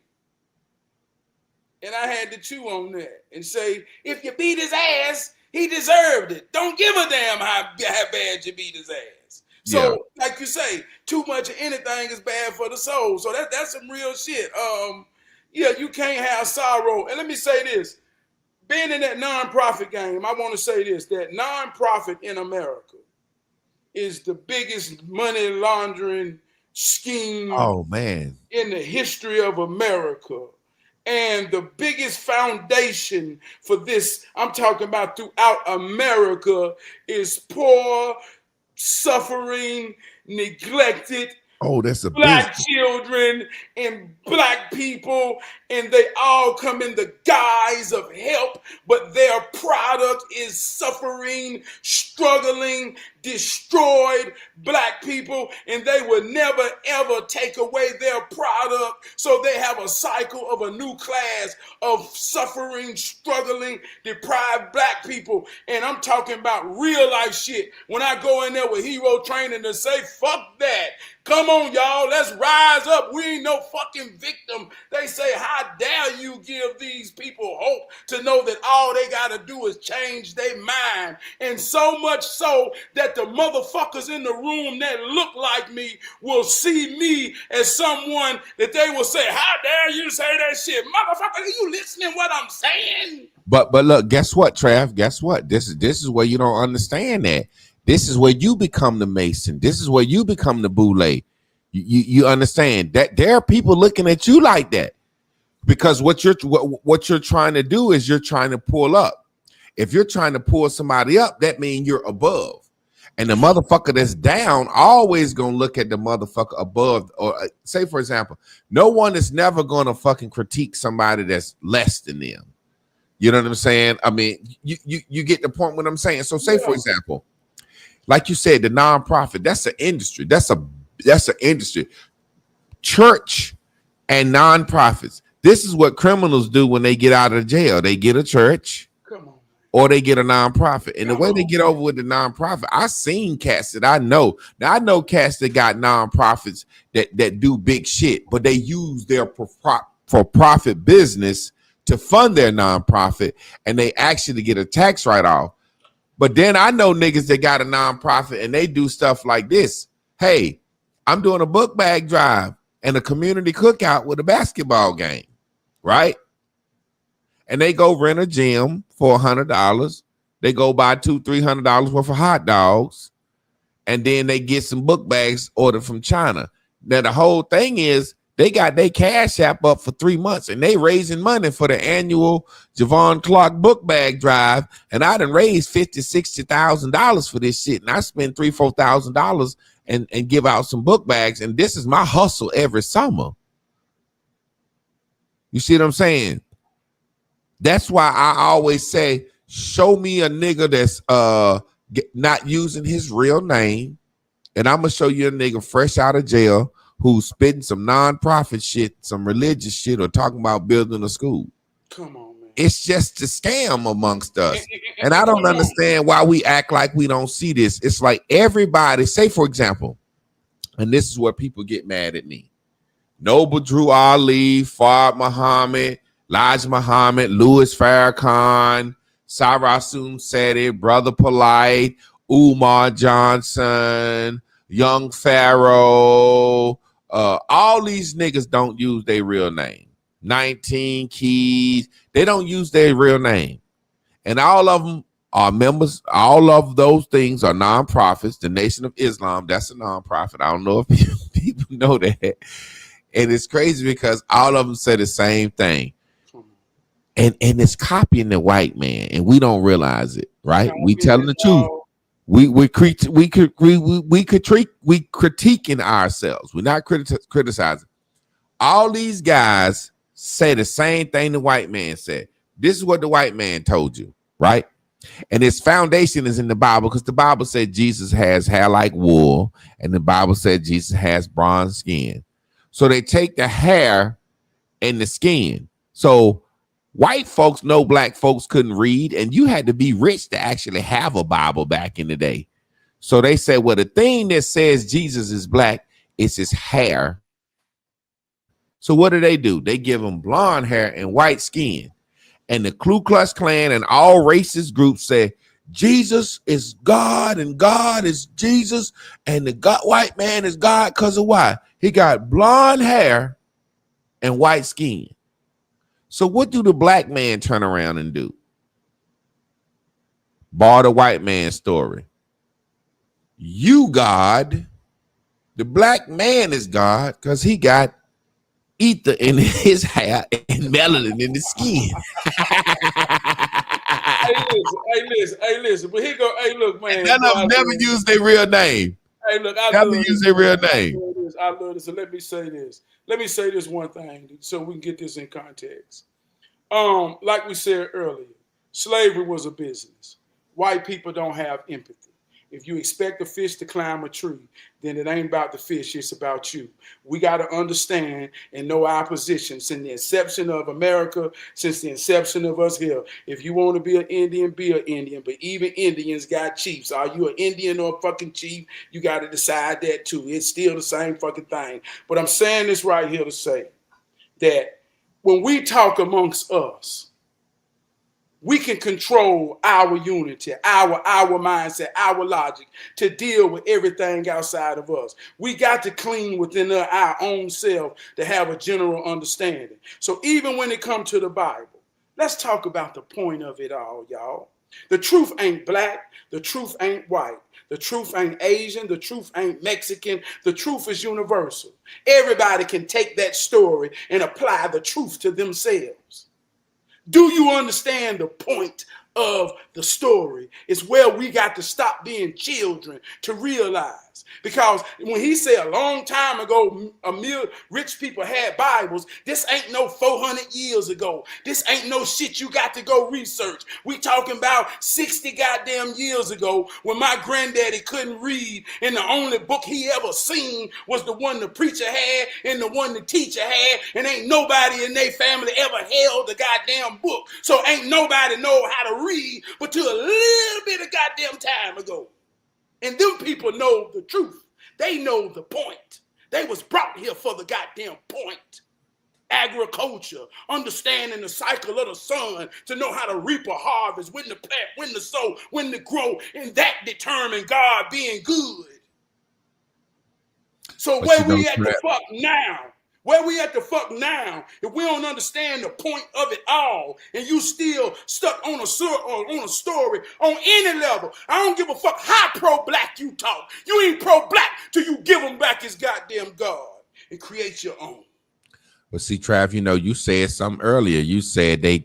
And I had to chew on that and say, if you beat his ass, he deserved it. Don't give a damn how bad you beat his ass. So, like you say, too much of anything is bad for the soul. So that's some real shit. You can't have sorrow. And let me say this. Being in that nonprofit game, I want to say this, that nonprofit in America is the biggest money laundering scheme in the history of America. And the biggest foundation for this, I'm talking about throughout America, is poor, suffering, neglected,
that's a
black children and black people, and they all come in the guise of help, but their product is suffering, struggling, destroyed black people, and they will never ever take away their product. So they have a cycle of a new class of suffering, struggling, deprived black people. And I'm talking about real life shit. When I go in there with hero training to say, fuck that. Come on, y'all, let's rise up. We ain't no fucking victim. They say, how dare you give these people hope to know that all they got to do is change their mind. And so much so that the motherfuckers in the room that look like me will see me as someone that they will say, how dare you say that shit? Motherfucker, are you listening what I'm saying?
But look, guess what, Trav? Guess what? This is where you don't understand that. This is where you become the Mason. This is where you become the Boule. You understand that there are people looking at you like that because what you're trying to do is you're trying to pull up. If you're trying to pull somebody up, that means you're above. And the motherfucker that's down always gonna look at the motherfucker above. Or say, for example, no one is never gonna fucking critique somebody that's less than them. You know what I'm saying? I mean, you get the point what I'm saying. So say, for example, like you said, the nonprofit, that's an industry. That's an industry. Church and nonprofits. This is what criminals do when they get out of jail. They get a church or they get a nonprofit. And the way they get over with the nonprofit, I've seen cats that I know. Now, I know cats that got nonprofits that do big shit, but they use their for-profit business to fund their nonprofit, and they actually get a tax write-off. But then I know niggas that got a nonprofit and they do stuff like this. Hey, I'm doing a book bag drive and a community cookout with a basketball game, right? And they go rent a gym for $100. They go buy $200-300 worth of hot dogs, and then they get some book bags ordered from China. Now the whole thing is they got their Cash App up for 3 months, and they raising money for the annual Javon Clark book bag drive. And I done raised $50,000-$60,000 for this shit, and I spend $3,000-$4,000 and give out some book bags. And this is my hustle every summer. You see what I'm saying? That's why I always say, show me a nigga not using his real name. And I'm gonna show you a nigga fresh out of jail who's spitting some non-profit shit, some religious shit, or talking about building a school.
Come on, man.
It's just a scam amongst us. And I don't understand why we act like we don't see this. It's like everybody, say for example, and this is where people get mad at me. Noble Drew Ali, Fard Muhammad, Laj Muhammad, Louis Farrakhan, Sarasun Seti, Brother Polite, Umar Johnson, Young Pharaoh, all these niggas don't use their real name. 19 Keys, they don't use their real name. And all of them are members. All of those things are nonprofits. The Nation of Islam, that's a nonprofit. I don't know if people know that. And it's crazy because all of them say the same thing. And it's copying the white man, and we don't realize it, right? We telling the truth. We critiquing ourselves. We're not criticizing. All these guys say the same thing the white man said. This is what the white man told you, right? And its foundation is in the Bible, because the Bible said Jesus has hair like wool, and the Bible said Jesus has bronze skin. So they take the hair and the skin. So white folks know black folks couldn't read, and you had to be rich to actually have a Bible back in the day. So they said, well, the thing that says Jesus is black is his hair. So what do? They give him blonde hair and white skin. And the Ku Klux Klan and all racist groups say Jesus is God and God is Jesus, and the white man is God because of why? He got blonde hair and white skin. So what do the black man turn around and do? Bar the white man's story. You God, the black man is God because he got ether in his hair and melanin in his skin.
Hey, listen. But here go. Hey, look, man.
None of them never use their real name.
Hey, look,
never use their real name.
I love this. So let me say this. Let me say this one thing so we can get this in context. Like we said earlier, slavery was a business. White people don't have empathy. If you expect a fish to climb a tree, then it ain't about the fish, it's about you. We got to understand and know our position since the inception of America, since the inception of us here. If you want to be an Indian, be an Indian. But even Indians got chiefs. Are you an Indian or a fucking chief? You got to decide that too. It's still the same fucking thing. But I'm saying this right here to say that when we talk amongst us, we can control our unity, our mindset, our logic to deal with everything outside of us. We got to clean within our own self to have a general understanding. So even when it comes to the Bible, let's talk about the point of it all, y'all. The truth ain't black. The truth ain't white. The truth ain't Asian. The truth ain't Mexican. The truth is universal. Everybody can take that story and apply the truth to themselves. Do you understand the point of the story? It's where we got to stop being children to realize. Because when he said a long time ago, rich people had Bibles, this ain't no 400 years ago. This ain't no shit you got to go research. We talking about 60 goddamn years ago when my granddaddy couldn't read and the only book he ever seen was the one the preacher had and the one the teacher had, and ain't nobody in their family ever held the goddamn book. So ain't nobody know how to read but to a little bit of goddamn time ago. And them people know the truth. They know the point. They was brought here for the goddamn point. Agriculture, understanding the cycle of the sun to know how to reap a harvest, when to plant, when to sow, when to grow, and that determine God being good. So where we at the fuck now? Where we at the fuck now, if we don't understand the point of it all, and you still stuck on a story on any level, I don't give a fuck how pro-black you talk. You ain't pro-black till you give him back his goddamn God and create your own.
But see, Trav, you said something earlier. You said they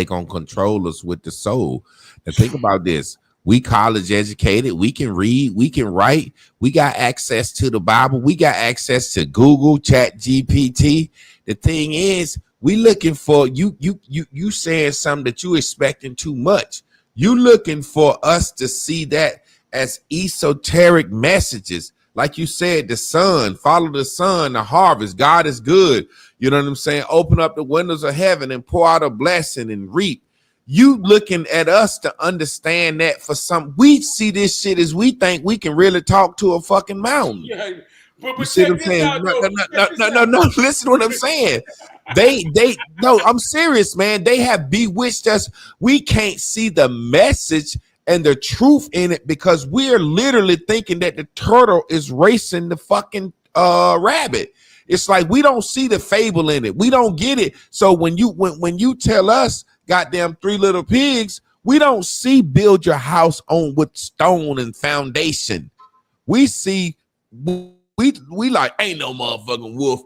gonna control us with the soul. Now think about this. We college educated, we can read, we can write, we got access to the Bible, we got access to Google, Chat GPT. The thing is, we looking for you saying something that you expecting too much. You looking for us to see that as esoteric messages. Like you said, the sun, follow the sun, the harvest. God is good. You know what I'm saying? Open up the windows of heaven and pour out a blessing and reap. You looking at us to understand that for some, we see this shit as we think we can really talk to a fucking mountain.
Yeah,
You
but
see what
check
I'm
this
saying?
out, though.
No. Listen to what I'm saying. No, I'm serious, man. They have bewitched us. We can't see the message and the truth in it because we're literally thinking that the turtle is racing the fucking rabbit. It's like we don't see the fable in it. We don't get it. So when you tell us, goddamn 3 little pigs, we don't see build your house on with stone and foundation. We see we like ain't no motherfucking wolf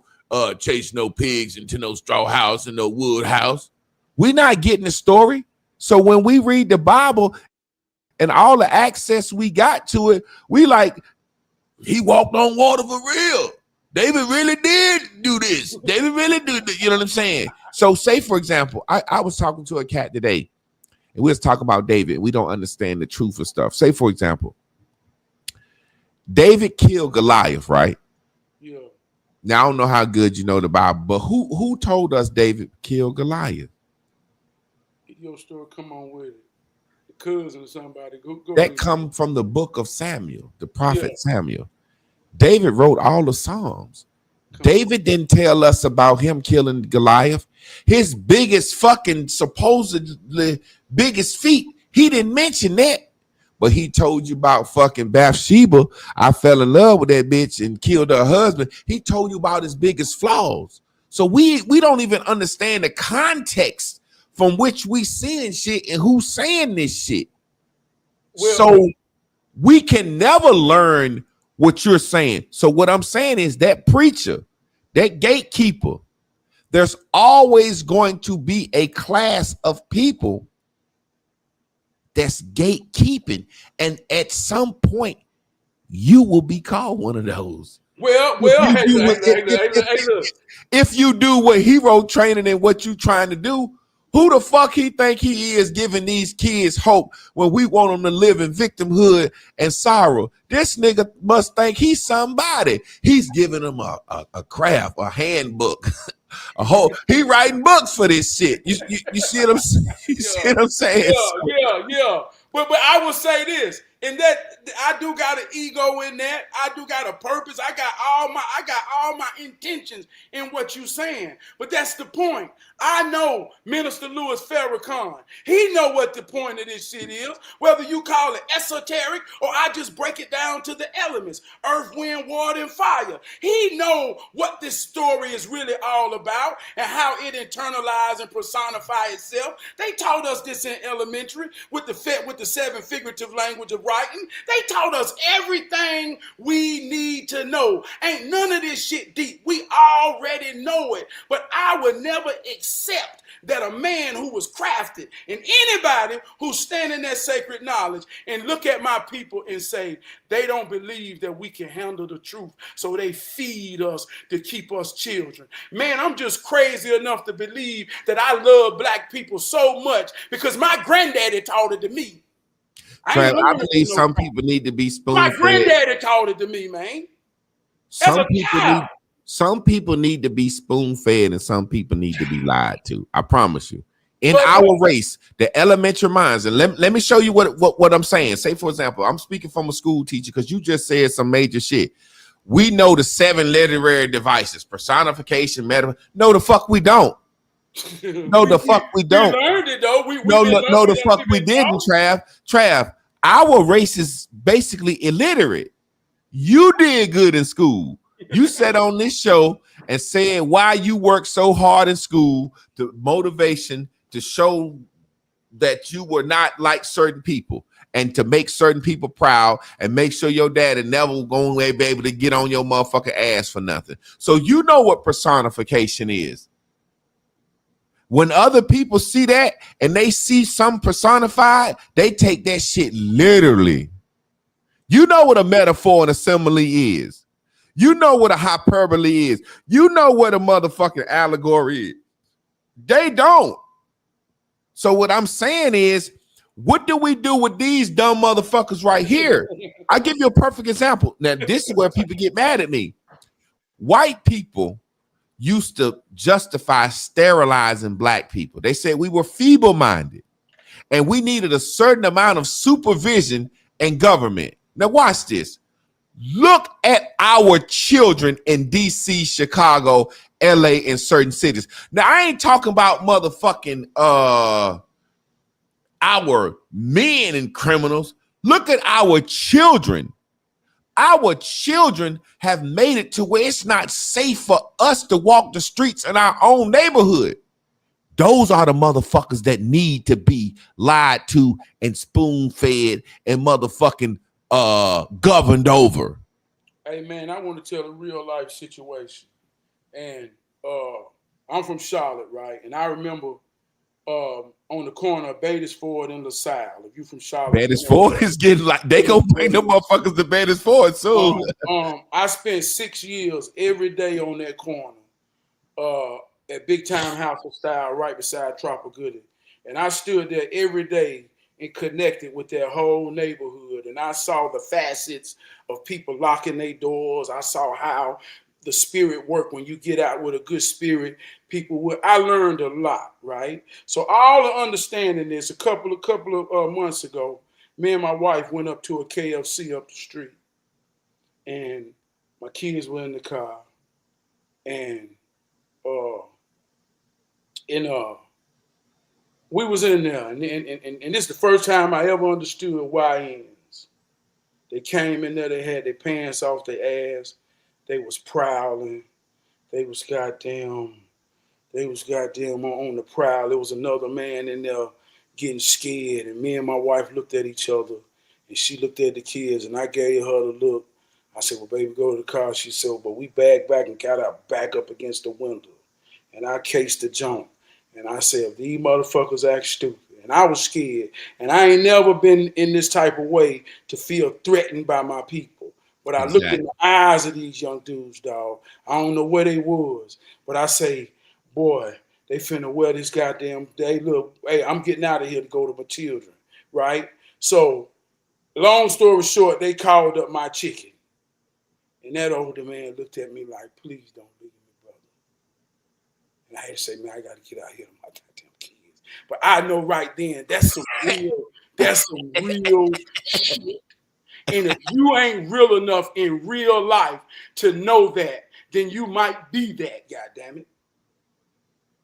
chase no pigs into no straw house and no wood house. We not getting the story. So when we read the Bible and all the access we got to it, we like, he walked on water for real. David really did do this. David really did this. You know what I'm saying? So say, for example, I was talking to a cat today and we was talking about David. We don't understand the truth of stuff. Say, for example, David killed Goliath, right?
Yeah.
Now I don't know how good you know the Bible, but who told us David killed Goliath?
Your story, come on with it. The cousin or somebody. Go
That
ahead.
come from the book of Samuel, the prophet Samuel. David wrote all the Psalms. David didn't tell us about him killing Goliath. His biggest fucking supposedly biggest feat, he didn't mention that. But he told you about fucking Bathsheba. I fell in love with that bitch and killed her husband. He told you about his biggest flaws. So we don't even understand the context from which we seeing shit and who's saying this shit. Well, so we can never learn what you're saying. So what I'm saying is that preacher, that gatekeeper, there's always going to be a class of people that's gatekeeping, and at some point you will be called one of those.
Well,
if you do what hero training and what you trying to do, who the fuck he think he is giving these kids hope when we want them to live in victimhood and sorrow? This nigga must think he's somebody. He's giving them a craft, a handbook. A whole, he writing books for this shit. You see what I'm saying? You see what I'm saying?
Yeah. But I will say this, and that I do got an ego in that. I do got a purpose. I got all my intentions in what you saying. But that's the point. I know Minister Louis Farrakhan. He know what the point of this shit is. Whether you call it esoteric or I just break it down to the elements, earth, wind, water, and fire. He know what this story is really all about and how it internalize and personify itself. They taught us this in elementary with the 7 figurative language of writing. They taught us everything we need to know. Ain't none of this shit deep. We already know it. But I would never accept that a man who was crafted and anybody who's standing that sacred knowledge and look at my people and say they don't believe that we can handle the truth, so they feed us to keep us children. Man, I'm just crazy enough to believe that I love black people so much because my granddaddy taught it to me.
I believe some people need to be spoon-fed.
My granddaddy taught it to me, man.
Some people need to be spoon-fed and some people need to be lied to. I promise you. In our race, the elementary minds, and let me show you what I'm saying. Say, for example, I'm speaking from a school teacher because you just said some major shit. We know the 7 literary devices, personification, metaphor. No, the fuck we don't. No, the fuck we don't.
We learned it though.
No, the fuck we didn't, Trav. Our race is basically illiterate. You did good in school. You sat on this show and said why you work so hard in school, to motivation to show that you were not like certain people and to make certain people proud and make sure your daddy never going to be able to get on your motherfucking ass for nothing. So you know what personification is. When other people see that and they see some personified, they take that shit literally. You know what a metaphor and a simile is. You know what a hyperbole is. You know what a motherfucking allegory is. They don't. So what I'm saying is What do we do with these dumb motherfuckers right here? I give you a perfect example. Now, this is where people get mad at me. White people used to justify sterilizing black people. They said we were feeble-minded and we needed a certain amount of supervision and government. Now, watch this. Look at our children in DC, Chicago, LA, and certain cities. Now, I ain't talking about motherfucking our men and criminals. Look at our children. Our children have made it to where it's not safe for us to walk the streets in our own neighborhood. Those are the motherfuckers that need to be lied to and spoon-fed and motherfucking governed over.
Hey man, I want to tell a real life situation. And I'm from Charlotte, right? And I remember on the corner of Badersford and LaSalle. If you from Charlotte,
Badersford is getting like they gonna bring them motherfuckers to Badersford soon.
I spent 6 years every day on that corner at Big Time House of Style, right beside Tropical Goody. And I stood there every day and connected with that whole neighborhood. And I saw the facets of people locking their doors. I saw how the spirit work when you get out with a good spirit. I learned a lot, right? So all the understanding this, a couple of months ago, me and my wife went up to a KFC up the street, and my kids were in the car, and we was in there, and this is the first time I ever understood YNs. They came in there, they had their pants off their ass, they was prowling, they was goddamn on the prowl. There was another man in there getting scared, and me and my wife looked at each other, and she looked at the kids, and I gave her the look. I said, well, baby, go to the car. She said, but we back and got our back up against the window. And I cased the jump. And I said, if these motherfuckers act stupid. And I was scared. And I ain't never been in this type of way to feel threatened by my people. But I looked in the eyes of these young dudes, dog. I don't know where they was. But I say, boy, they finna wear this goddamn day. Look, hey, I'm getting out of here to go to my children, right? So, long story short, they called up my chicken. And that older man looked at me like, please don't leave me, brother. And I had to say, man, I got to get out here to my goddamn kids. But I know right then, that's some real shit. And if you ain't real enough in real life to know that, then you might be that, goddammit.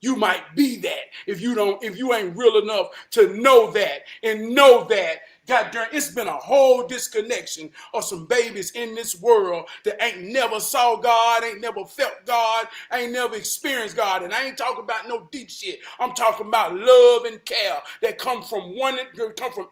You might be that if you ain't real enough to know that and know that. God darn, it's been a whole disconnection of some babies in this world that ain't never saw God, ain't never felt God, ain't never experienced God. And I ain't talking about no deep shit. I'm talking about love and care that come from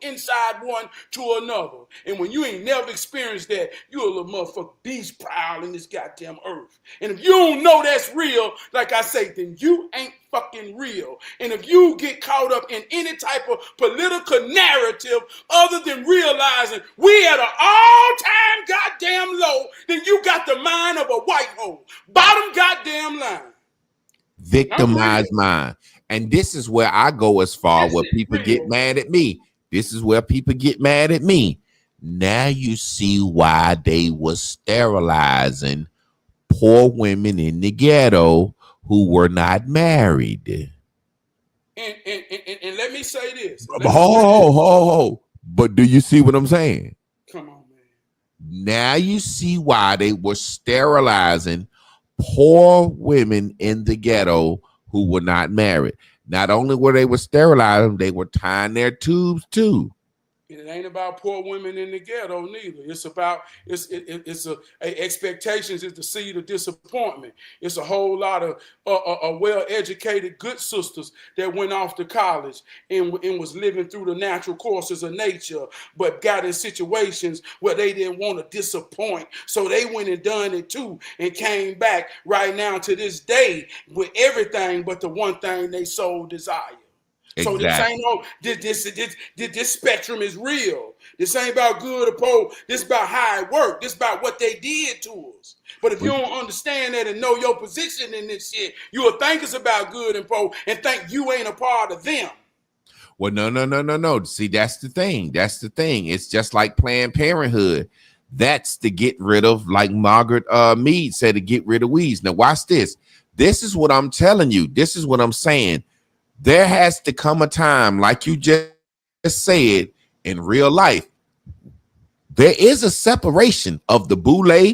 inside one to another. And when you ain't never experienced that, you a little motherfucker beast prowling this goddamn earth. And if you don't know that's real, like I say, then you ain't fucking real. And if you get caught up in any type of political narrative other than realizing we at an all-time goddamn low, then you got the mind of a white hole. Bottom goddamn line.
Victimized mind. And this is where I go as far where people get mad at me. This is where people get mad at me. Now you see why they was sterilizing poor women in the ghetto who were not married.
And let me say this.
But do you see what I'm saying?
Come on, man.
Now you see why they were sterilizing poor women in the ghetto who were not married. Not only were they sterilizing, they were tying their tubes too.
And it ain't about poor women in the ghetto neither. It's about expectations is the seed of disappointment. It's a whole lot of well-educated good sisters that went off to college and was living through the natural courses of nature, but got in situations where they didn't want to disappoint, so they went and done it too, and came back right now to this day with everything but the one thing they so desire. So
Exactly.
this ain't this spectrum is real. This ain't about good or poor. This about how it worked. This about what they did to us. But if you don't understand that and know your position in this shit, you will think it's about good and poor and think you ain't a part of them.
Well, no. See, that's the thing. That's the thing. It's just like Planned Parenthood. That's to get rid of, like Margaret Mead said, to get rid of weeds. Now, watch this. This is what I'm telling you. This is what I'm saying. There has to come a time, like you just said, in real life, there is a separation of the boule,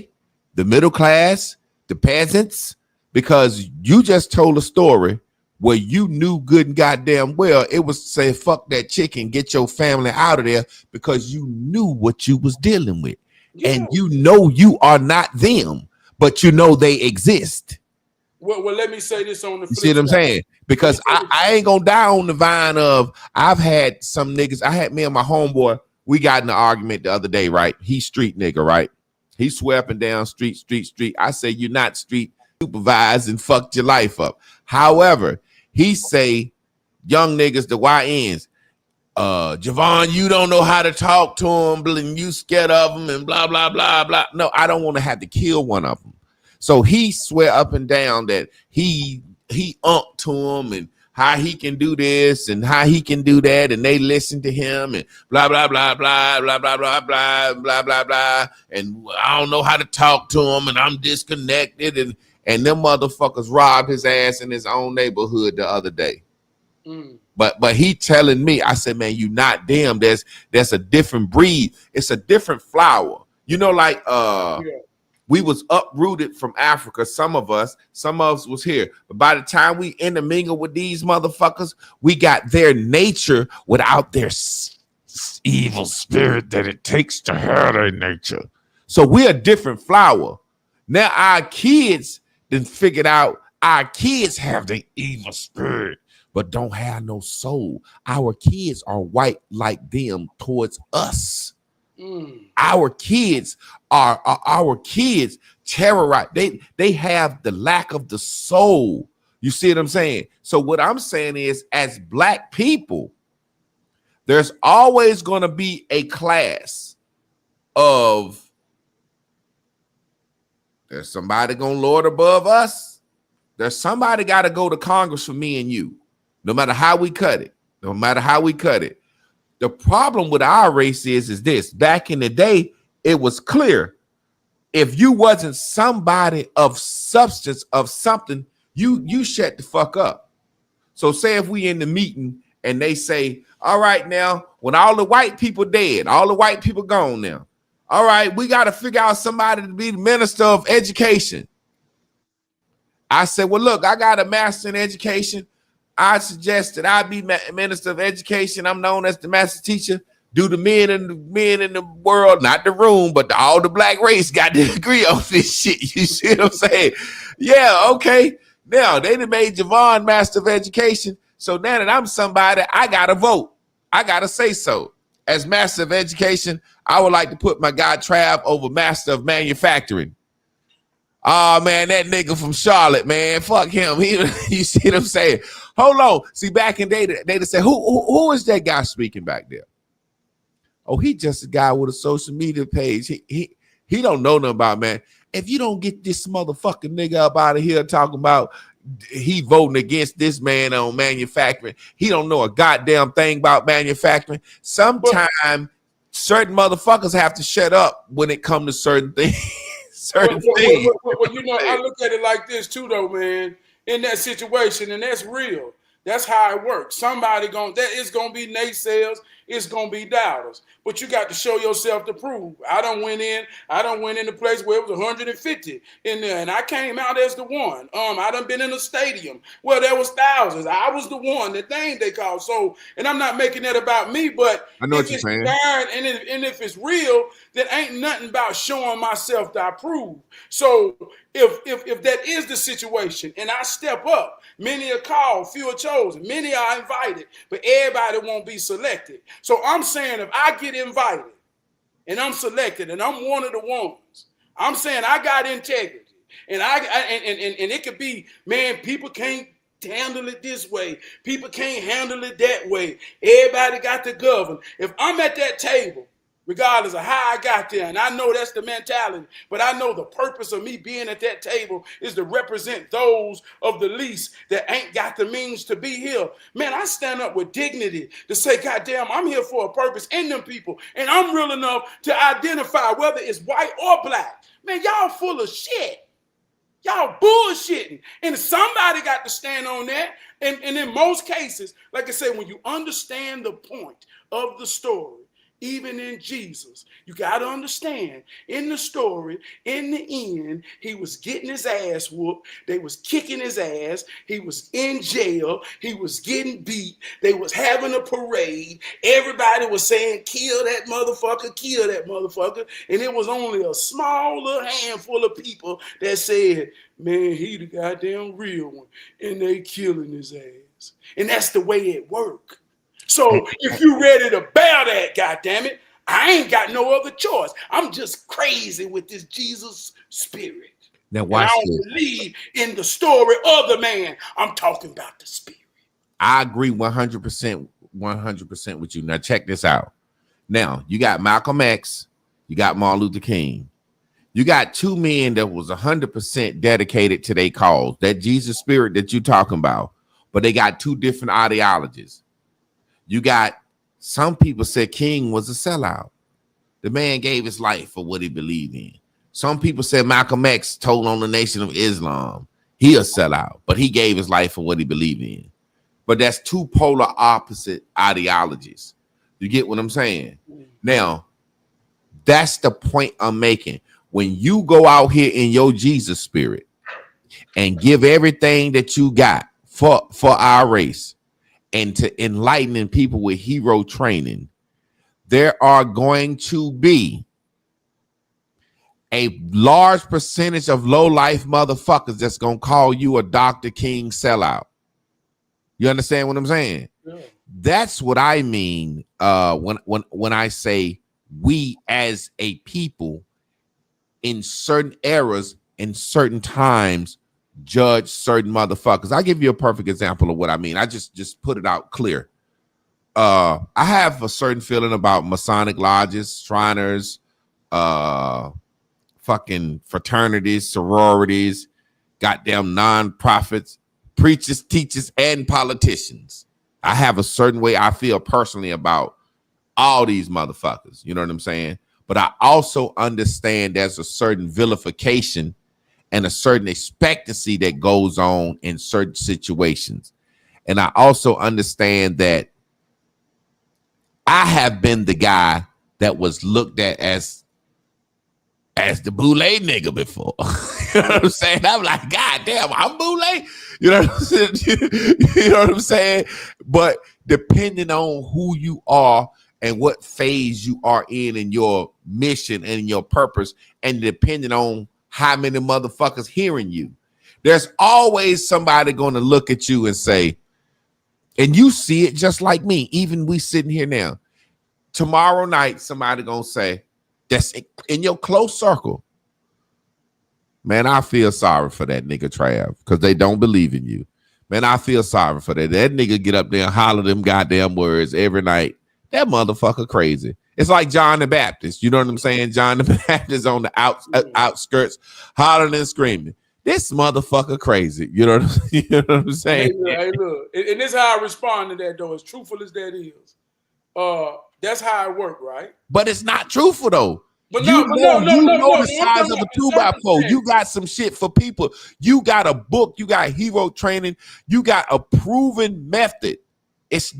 the middle class, the peasants, because you just told a story where you knew good and goddamn well it was to say, fuck that chicken, get your family out of there, because you knew what you was dealing with.
Yeah.
And you know you are not them, but you know they exist.
Well, let me say this on the flip
You see what I'm
side.
saying? Because I ain't gonna die on the vine of, I've had some niggas, I had me and my homeboy, we got in an argument the other day, right? He's street nigga, right? He swear up and down street. I say, you're not street supervised and fucked your life up. However, he say, young niggas, the YNs, Javon, you don't know how to talk to him, and you scared of him and blah, blah, blah, blah. No, I don't want to have to kill one of them. So he swear up and down that he to him and how he can do this and how he can do that, and they listen to him and blah blah blah blah blah blah blah blah blah blah blah, and I don't know how to talk to him, and I'm disconnected, and them motherfuckers robbed his ass in his own neighborhood the other day. But he telling me, I said, man, you not them. There's a different breed. It's a different flower. You know, like we was uprooted from Africa. Some of us was here. But by the time we intermingle with these motherfuckers, we got their nature without their evil spirit that it takes to have their nature. So we're a different flower. Now our kids then figured out our kids have the evil spirit, but don't have no soul. Our kids are white like them towards us. Our kids terrorize. They have the lack of the soul. You see what I'm saying? So what I'm saying is, as black people, there's always going to be a class of, there's somebody going to lord above us. There's somebody got to go to Congress for me and you, no matter how we cut it. No matter how we cut it. The problem with our race is this. Back in the day, it was clear. If you wasn't somebody of substance, of something, you shut the fuck up. So say if we in the meeting and they say, all right, now, when all the white people dead, all the white people gone now, all right, we got to figure out somebody to be the minister of education. I said, well, look, I got a master in education. I suggest that I be minister of education. I'm known as the master teacher. Do the men in the world, not the room, but all the black race got to agree on this shit. You see what I'm saying? Yeah, okay. Now they done made Javon master of education. So now that I'm somebody, I gotta vote. I gotta say so. As master of education, I would like to put my guy Trab over master of manufacturing. Oh man, that nigga from Charlotte, man, fuck him. You see what I'm saying? Hold on. See, back in the day, they say, who is that guy speaking back there? Oh, he just a guy with a social media page. He don't know nothing about, man. If you don't get this motherfucking nigga up out of here talking about he voting against this man on manufacturing, he don't know a goddamn thing about manufacturing. Sometimes certain motherfuckers have to shut up when it comes to certain things. Certain things.
Well, you know, I look at it like this too, though, man. In that situation, and that's real. That's how it works. It's gonna be naysayers. It's gonna be doubters. But you got to show yourself to prove. I done went in a place where it was 150 in there, and I came out as the one. I done been in a stadium where there was thousands. I was the one, the thing they call. So, and I'm not making that about me, but
I know what you're saying.
And if it's real, then ain't nothing about showing myself to approve. So if that is the situation, and I step up, many are called, few are chosen, many are invited, but everybody won't be selected. So I'm saying if I get invited and I'm selected and I'm one of the ones, I'm saying I got integrity, and and it could be, man, people can't handle it this way, people can't handle it that way. Everybody got to govern. If I'm at that table regardless of how I got there. And I know that's the mentality, but I know the purpose of me being at that table is to represent those of the least that ain't got the means to be here. Man, I stand up with dignity to say, God damn, I'm here for a purpose in them people. And I'm real enough to identify whether it's white or black. Man, y'all full of shit. Y'all bullshitting. And somebody got to stand on that. And in most cases, like I said, when you understand the point of the story, even in Jesus, you got to understand in the story, in the end, he was getting his ass whooped. They was kicking his ass. He was in jail. He was getting beat. They was having a parade. Everybody was saying, kill that motherfucker, kill that motherfucker. And it was only a small little handful of people that said, man, he the goddamn real one. And they killing his ass. And that's the way it worked. So if you ready to bear that, goddammit, I ain't got no other choice. I'm just crazy with this Jesus spirit.
Now watch
and I don't
this.
believe in the story of the man. I'm talking about the spirit.
I agree 100% with you. Now check this out. Now you got Malcolm X, you got Martin Luther King. You got two men that was 100% dedicated to their cause, that Jesus spirit that you're talking about, but they got two different ideologies. You got some people said King was a sellout. The man gave his life for what he believed in. Some people said Malcolm X told on the Nation of Islam. He a sellout, but he gave his life for what he believed in. But that's two polar opposite ideologies. You get what I'm saying? Now, that's the point I'm making. When you go out here in your Jesus spirit and give everything that you got for our race, and to enlightening people with hero training, there are going to be a large percentage of low-life motherfuckers that's going to call you a Dr. King sellout. You understand what I'm saying? Yeah. That's what I mean when I say we as a people in certain eras, in certain times, judge certain motherfuckers. I'll give you a perfect example of what I mean. I just put it out clear. I have a certain feeling about Masonic lodges, Shriners, fucking fraternities, sororities, goddamn non-profits, preachers, teachers, and politicians. I have a certain way I feel personally about all these motherfuckers. You know what I'm saying? But I also understand there's a certain vilification and a certain expectancy that goes on in certain situations. And I also understand that I have been the guy that was looked at as the boule nigga before. You know what I'm saying? I'm like, God damn, I'm boule. You know what I'm saying? You know what I'm saying? But depending on who you are and what phase you are in your mission and your purpose, and depending on how many motherfuckers hearing you, there's always somebody going to look at you and say, and you see it just like me, even we sitting here now. Tomorrow night, somebody going to say, that's in your close circle, man, I feel sorry for that nigga Trab because they don't believe in you. Man, I feel sorry for that. That nigga get up there and holler them goddamn words every night. That motherfucker crazy. It's like John the Baptist. You know what I'm saying? John the Baptist on the outskirts, hollering and screaming. This motherfucker crazy. You know what I'm saying?
Hey, look. And this is how I respond to that, though. As truthful as that is. That's how it works, right?
But it's not truthful, though.
But
you know the size
no,
of a 2x4. You got some shit for people. You got a book. You got hero training. You got a proven method.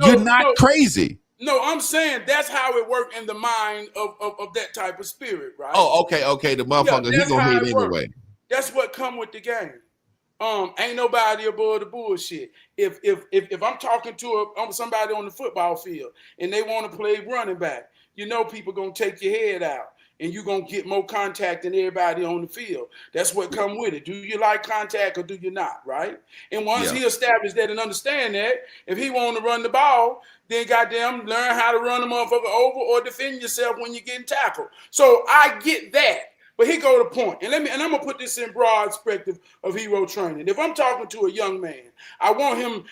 You're not crazy.
No, I'm saying that's how it worked in the mind of that type of spirit, right?
Oh, okay. The motherfucker, he's gonna hit anyway.
That's what come with the game. Ain't nobody above the bullshit. If I'm talking to somebody on the football field and they want to play running back, you know people gonna take your head out and you're gonna get more contact than everybody on the field. That's what come with it. Do you like contact or do you not, right? And once he established that and understand that, if he want to run the ball, then goddamn learn how to run the motherfucker over or defend yourself when you're getting tackled. So I get that. But here go the point. And I'm gonna put this in broad perspective of hero training. If I'm talking to a young man I want him,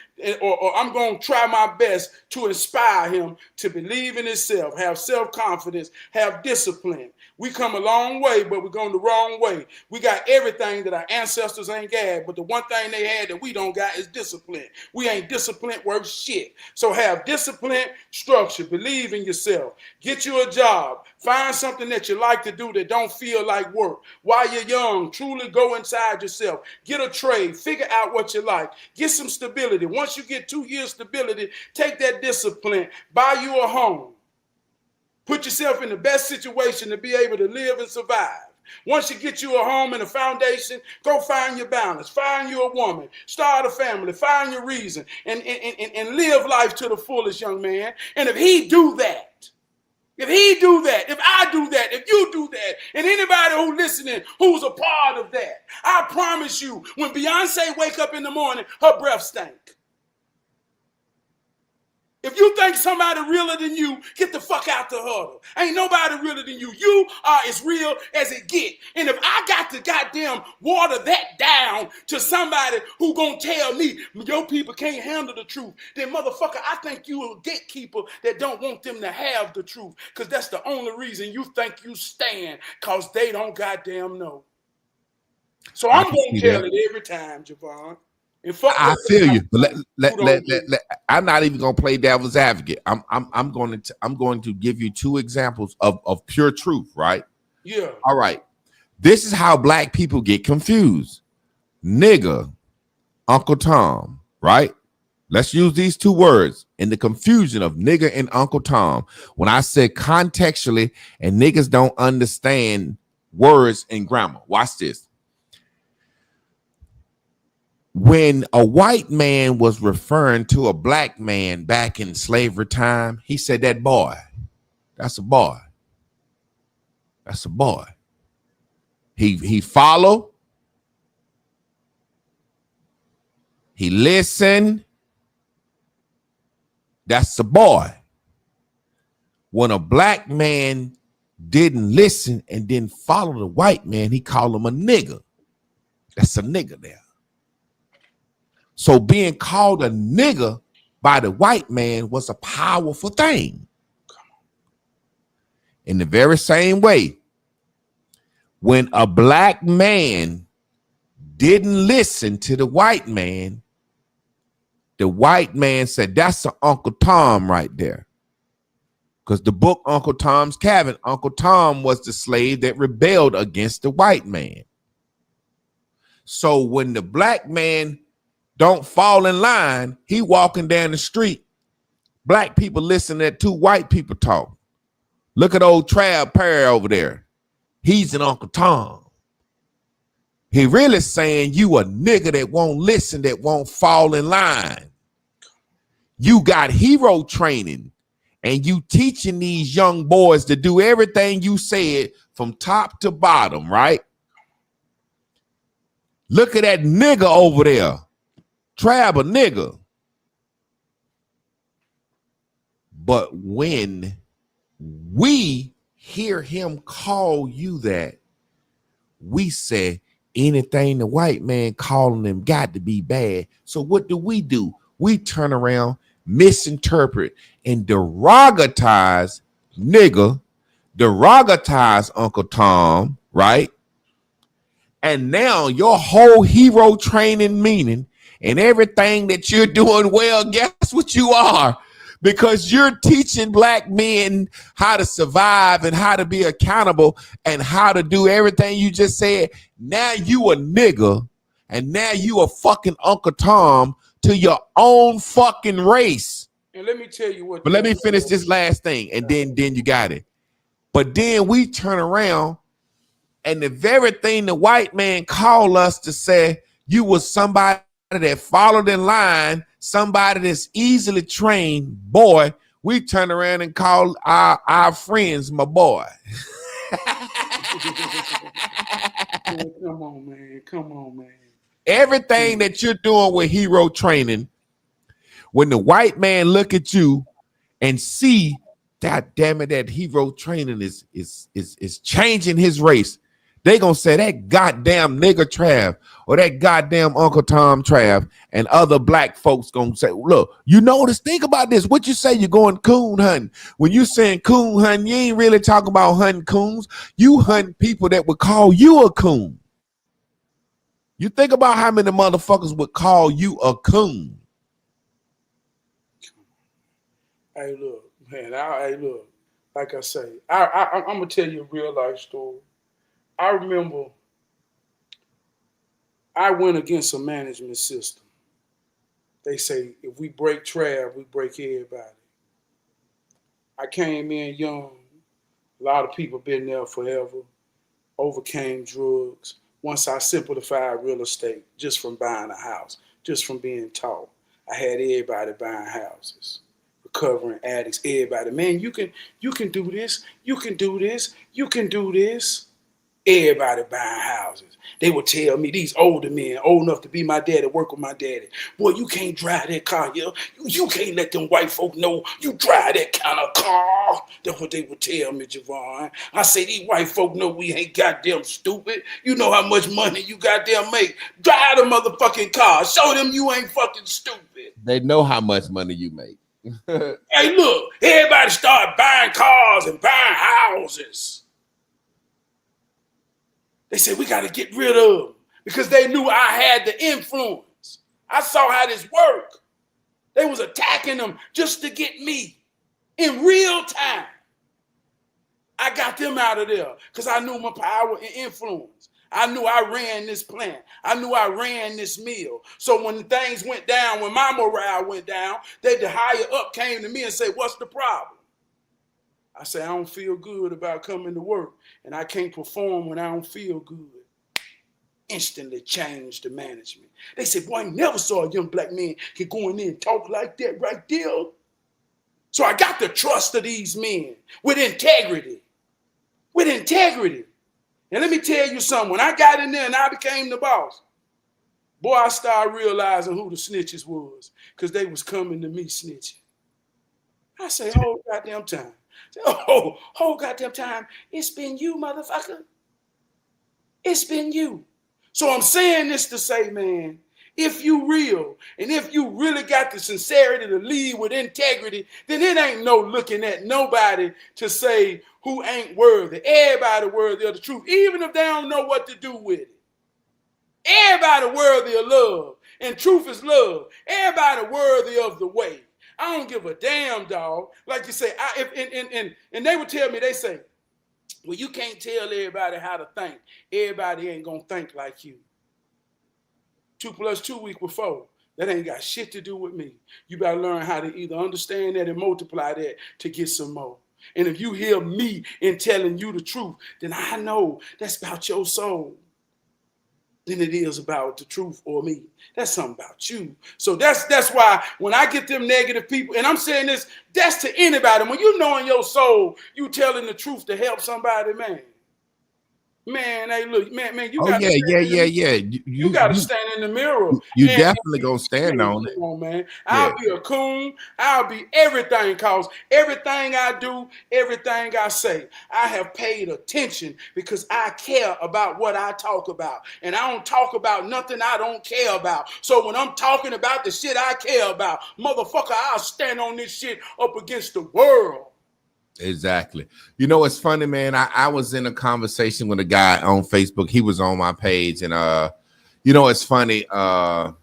or I'm going to try my best to inspire him to believe in himself, have self-confidence, have discipline. We come a long way, but we're going the wrong way. We got everything that our ancestors ain't got, but the one thing they had that we don't got is discipline. We ain't disciplined worth shit. So have discipline, structure, believe in yourself. Get you a job. Find something that you like to do that don't feel like work. While you're young, truly go inside yourself. Get a trade. Figure out what you like. Get some stability. Once you get 2 years stability, take that discipline. Buy you a home. Put yourself in the best situation to be able to live and survive. Once you get you a home and a foundation, go find your balance. Find you a woman. Start a family. Find your reason. And live life to the fullest, young man. And if he do that, if I do that, if you do that, and anybody who's listening who's a part of that, I promise you, when Beyonce wake up in the morning, her breath stank. If you think somebody realer than you, get the fuck out the huddle. Ain't nobody realer than you. You are as real as it get. And if I got to goddamn water that down to somebody who gonna tell me your people can't handle the truth, then motherfucker, I think you a gatekeeper that don't want them to have the truth. Because that's the only reason you think you stand, because they don't goddamn know. So I'm gonna tell it every time, Javon.
I feel you, but I'm not even gonna play devil's advocate. I'm going to give you two examples of pure truth, right?
Yeah.
All right. This is how black people get confused. Nigga, Uncle Tom, right? Let's use these two words in the confusion of nigga and Uncle Tom. When I said contextually and niggas don't understand words and grammar. Watch this. When a white man was referring to a black man back in slavery time, he said, that boy, that's a boy. That's a boy. He follow. He listen. That's a boy. When a black man didn't listen and didn't follow the white man, he called him a nigger. That's a nigger there. So being called a nigger by the white man was a powerful thing. In the very same way, when a black man didn't listen to the white man said, that's an Uncle Tom right there. Because the book Uncle Tom's Cabin, Uncle Tom was the slave that rebelled against the white man. So when the black man don't fall in line, he walking down the street, black people listen to two white people talk. Look at old Trab Perry over there. He's an Uncle Tom. He really saying you a nigga that won't listen, that won't fall in line. You got hero training and you teaching these young boys to do everything you said from top to bottom, right? Look at that nigga over there. Trab a nigga. But when we hear him call you that, we say anything the white man calling him got to be bad. So what do? We turn around, misinterpret, and derogatize nigga, derogatize Uncle Tom, right? And now your whole hero training meaning and everything that you're doing well, guess what you are? Because you're teaching black men how to survive and how to be accountable and how to do everything you just said. Now you a nigga and now you a fucking Uncle Tom to your own fucking race.
And let me tell you what.
But let me finish this last thing and then you got it. But then we turn around and the very thing the white man called us to say, you was somebody that followed in line, somebody that's easily trained, boy, we turn around and call our friends my boy.
Come on, man.
Everything that you're doing with hero training, when the white man look at you and see, God damn it, that hero training is changing his race. They gonna say that goddamn nigga Trab or that goddamn Uncle Tom Trab, and other black folks gonna say, look, you notice, think about this. What you say, you're going coon hunting. When you saying coon hunting, you ain't really talking about hunting coons. You hunting people that would call you a coon. You think about how many motherfuckers would call you a coon.
Hey, look, man. Hey, look. Like I say, I'm gonna tell you a real life story. I remember I went against a management system. They say if we break Trab, we break everybody. I came in young. A lot of people been there forever. Overcame drugs. Once I simplified real estate, just from buying a house, just from being taught, I had everybody buying houses, recovering addicts. Everybody, man, you can do this. You can do this. You can do this. Everybody buying houses. They would tell me, these older men, old enough to be my daddy, work with my daddy, boy, you can't drive that car here. You can't let them white folk know you drive that kind of car. That's what they would tell me, Javon. I say, these white folk know we ain't goddamn stupid. You know how much money you goddamn make. Drive the motherfucking car. Show them you ain't fucking stupid.
They know how much money you make.
Hey, look, everybody start buying cars and buying houses. They said, we got to get rid of them because they knew I had the influence. I saw how this worked. They was attacking them just to get me in real time. I got them out of there because I knew my power and influence. I knew I ran this plant. I knew I ran this mill. So when things went down, when my morale went down, the higher up came to me and said, what's the problem? I say, I don't feel good about coming to work, and I can't perform when I don't feel good. Instantly changed the management. They said, boy, I never saw a young black man can go in there and talk like that right there. So I got the trust of these men with integrity. With integrity. And let me tell you something. When I got in there and I became the boss, boy, I started realizing who the snitches was because they was coming to me snitching. I say, whole goddamn time. Whole goddamn time. It's been you, motherfucker. It's been you. So I'm saying this to say, man, if you real and if you really got the sincerity to lead with integrity, then it ain't no looking at nobody to say who ain't worthy. Everybody worthy of the truth, even if they don't know what to do with it. Everybody worthy of love, and truth is love. Everybody worthy of the way. I don't give a damn, dog. Like you say, and they would tell me, they say, well, you can't tell everybody how to think. Everybody ain't gonna think like you. 2 + 2 = 4. That ain't got shit to do with me. You better learn how to either understand that and multiply that to get some more. And if you hear me in telling you the truth, then I know that's about your soul than it is about the truth or me. That's something about you. So that's why when I get them negative people, and I'm saying this, that's to anybody. When you know in your soul, you telling the truth to help somebody, man. Man, hey, look, man, you got
yeah.
You got to stand in the mirror.
You definitely gonna stand on it.
Come on, man. I'll be a coon. I'll be everything, cause everything I do, everything I say, I have paid attention because I care about what I talk about. And I don't talk about nothing I don't care about. So when I'm talking about the shit I care about, motherfucker, I'll stand on this shit up against the world.
Exactly. You know, it's funny, man. I was in a conversation with a guy on Facebook. He was on my page, and you know, it's funny how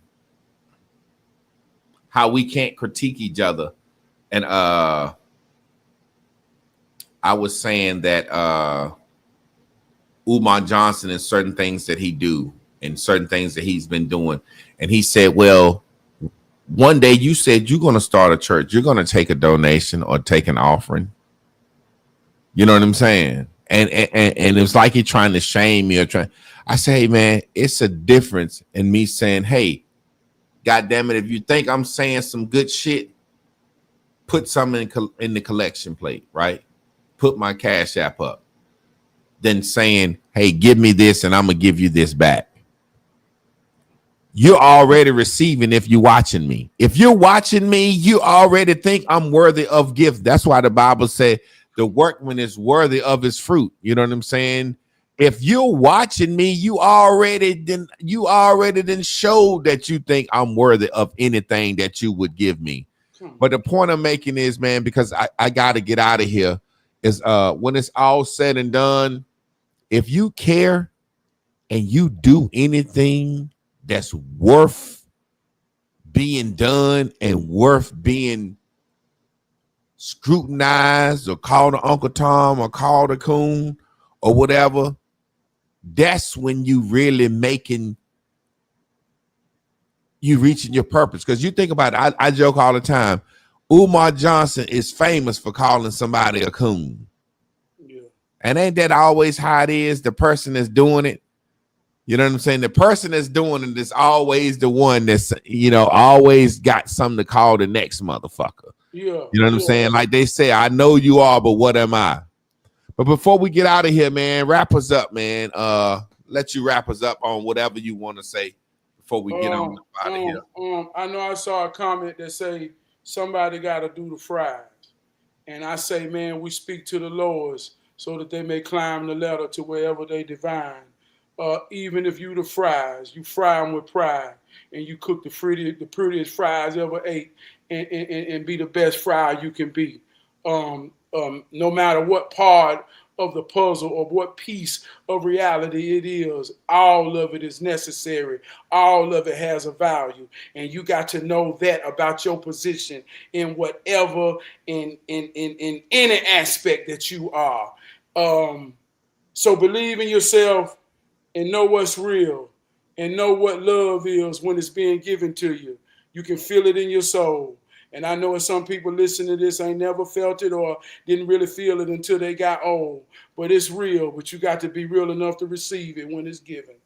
we can't critique each other. And I was saying that Umar Johnson and certain things that he do and certain things that he's been doing. And he said, well, one day you said you're going to start a church. You're going to take a donation or take an offering. You know what I'm saying? And it's like he's trying to shame me or trying. I say, hey, man, it's a difference in me saying, hey, God damn it, if you think I'm saying some good shit, put something in the collection plate, right? Put my Cash App up. Then saying, hey, give me this and I'm going to give you this back. You're already receiving if you're watching me. If you're watching me, you already think I'm worthy of gift. That's why the Bible said, the workman is worthy of his fruit. You know what I'm saying? if you're watching me, you already didn't show that you think I'm worthy of anything that you would give me. But the point I'm making is, man, because I gotta get out of here, is when it's all said and done, if you care and you do anything that's worth being done and worth being scrutinized or called to Uncle Tom or called a coon or whatever, that's when you really you reaching your purpose. Because you think about it, I joke all the time. Umar Johnson is famous for calling somebody a coon. Yeah. And ain't that always how it is? The person that's doing it, you know what I'm saying? The person that's doing it is always the one that's, always got something to call the next motherfucker. Yeah. You know what I'm saying? Like they say, I know you are, but what am I? But before we get out of here, man, wrap us up, man. Let you wrap us up on whatever you want to say before we get on out of here.
I know I saw a comment that say somebody got to do the fries. And I say, man, we speak to the lords so that they may climb the ladder to wherever they divine. Even if you the fries, you fry them with pride, and you cook the prettiest fries ever ate, and be the best fry you can be. No matter what part of the puzzle or what piece of reality it is, all of it is necessary. All of it has a value, and you got to know that about your position in whatever in any aspect that you are. So believe in yourself. And know what's real, and know what love is when it's being given to you. You can feel it in your soul. And I know some people listening to this ain't never felt it or didn't really feel it until they got old. But it's real, but you got to be real enough to receive it when it's given.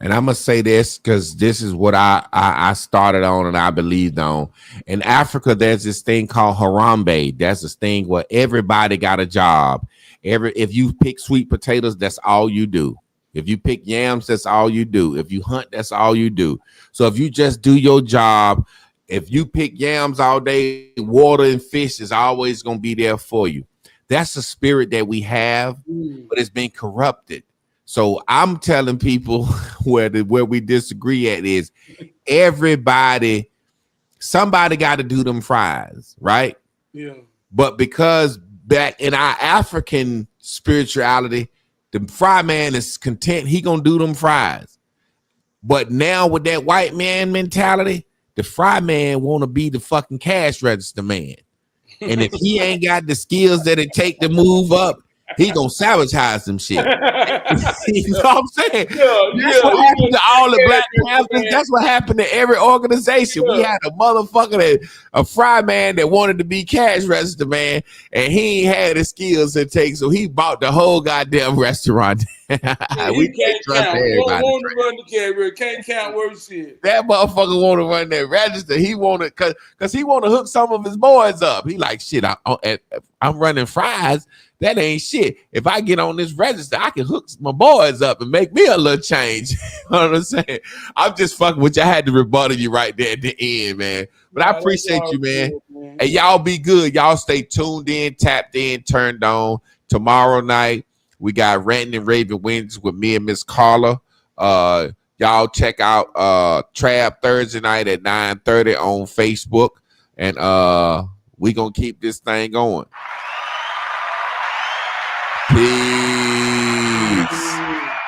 And I'm going to say this because this is what I started on and I believed on. In Africa, there's this thing called Harambe. That's this thing where everybody got a job. If you pick sweet potatoes, that's all you do. If you pick yams, that's all you do. If you hunt, that's all you do. So if you just do your job, if you pick yams all day, water and fish is always going to be there for you. That's the spirit that we have, but it's been corrupted. So I'm telling people where we disagree at is somebody got to do them fries, right? Yeah. But because back in our African spirituality, the fry man is content. He gonna do them fries. But now with that white man mentality, the fry man want to be the fucking cash register man. And if he ain't got the skills that it take to move up, he gonna sabotage some shit. You know what I'm saying? That's what happened to all the Black Panthers. That's what happened to every organization. We had a motherfucker a fry man that wanted to be cash register man, and he ain't had the skills it takes, so he bought the whole goddamn restaurant.
We can't count. Want to run the cash, can't count where shit.
That motherfucker want to run that register. He want to because he want to hook some of his boys up. He like, shit, I'm running fries. That ain't shit. If I get on this register, I can hook my boys up and make me a little change. You know what I'm saying? I'm just fucking with you. I had to rebuttal you right there at the end, man. But I appreciate you, man. And y'all be good. Y'all stay tuned in, tapped in, turned on. Tomorrow night, we got Ranting and Raving Wednesdays with me and Miss Carla. Y'all check out Trab Thursday night at 9:30 on Facebook. And we going to keep this thing going. Peace.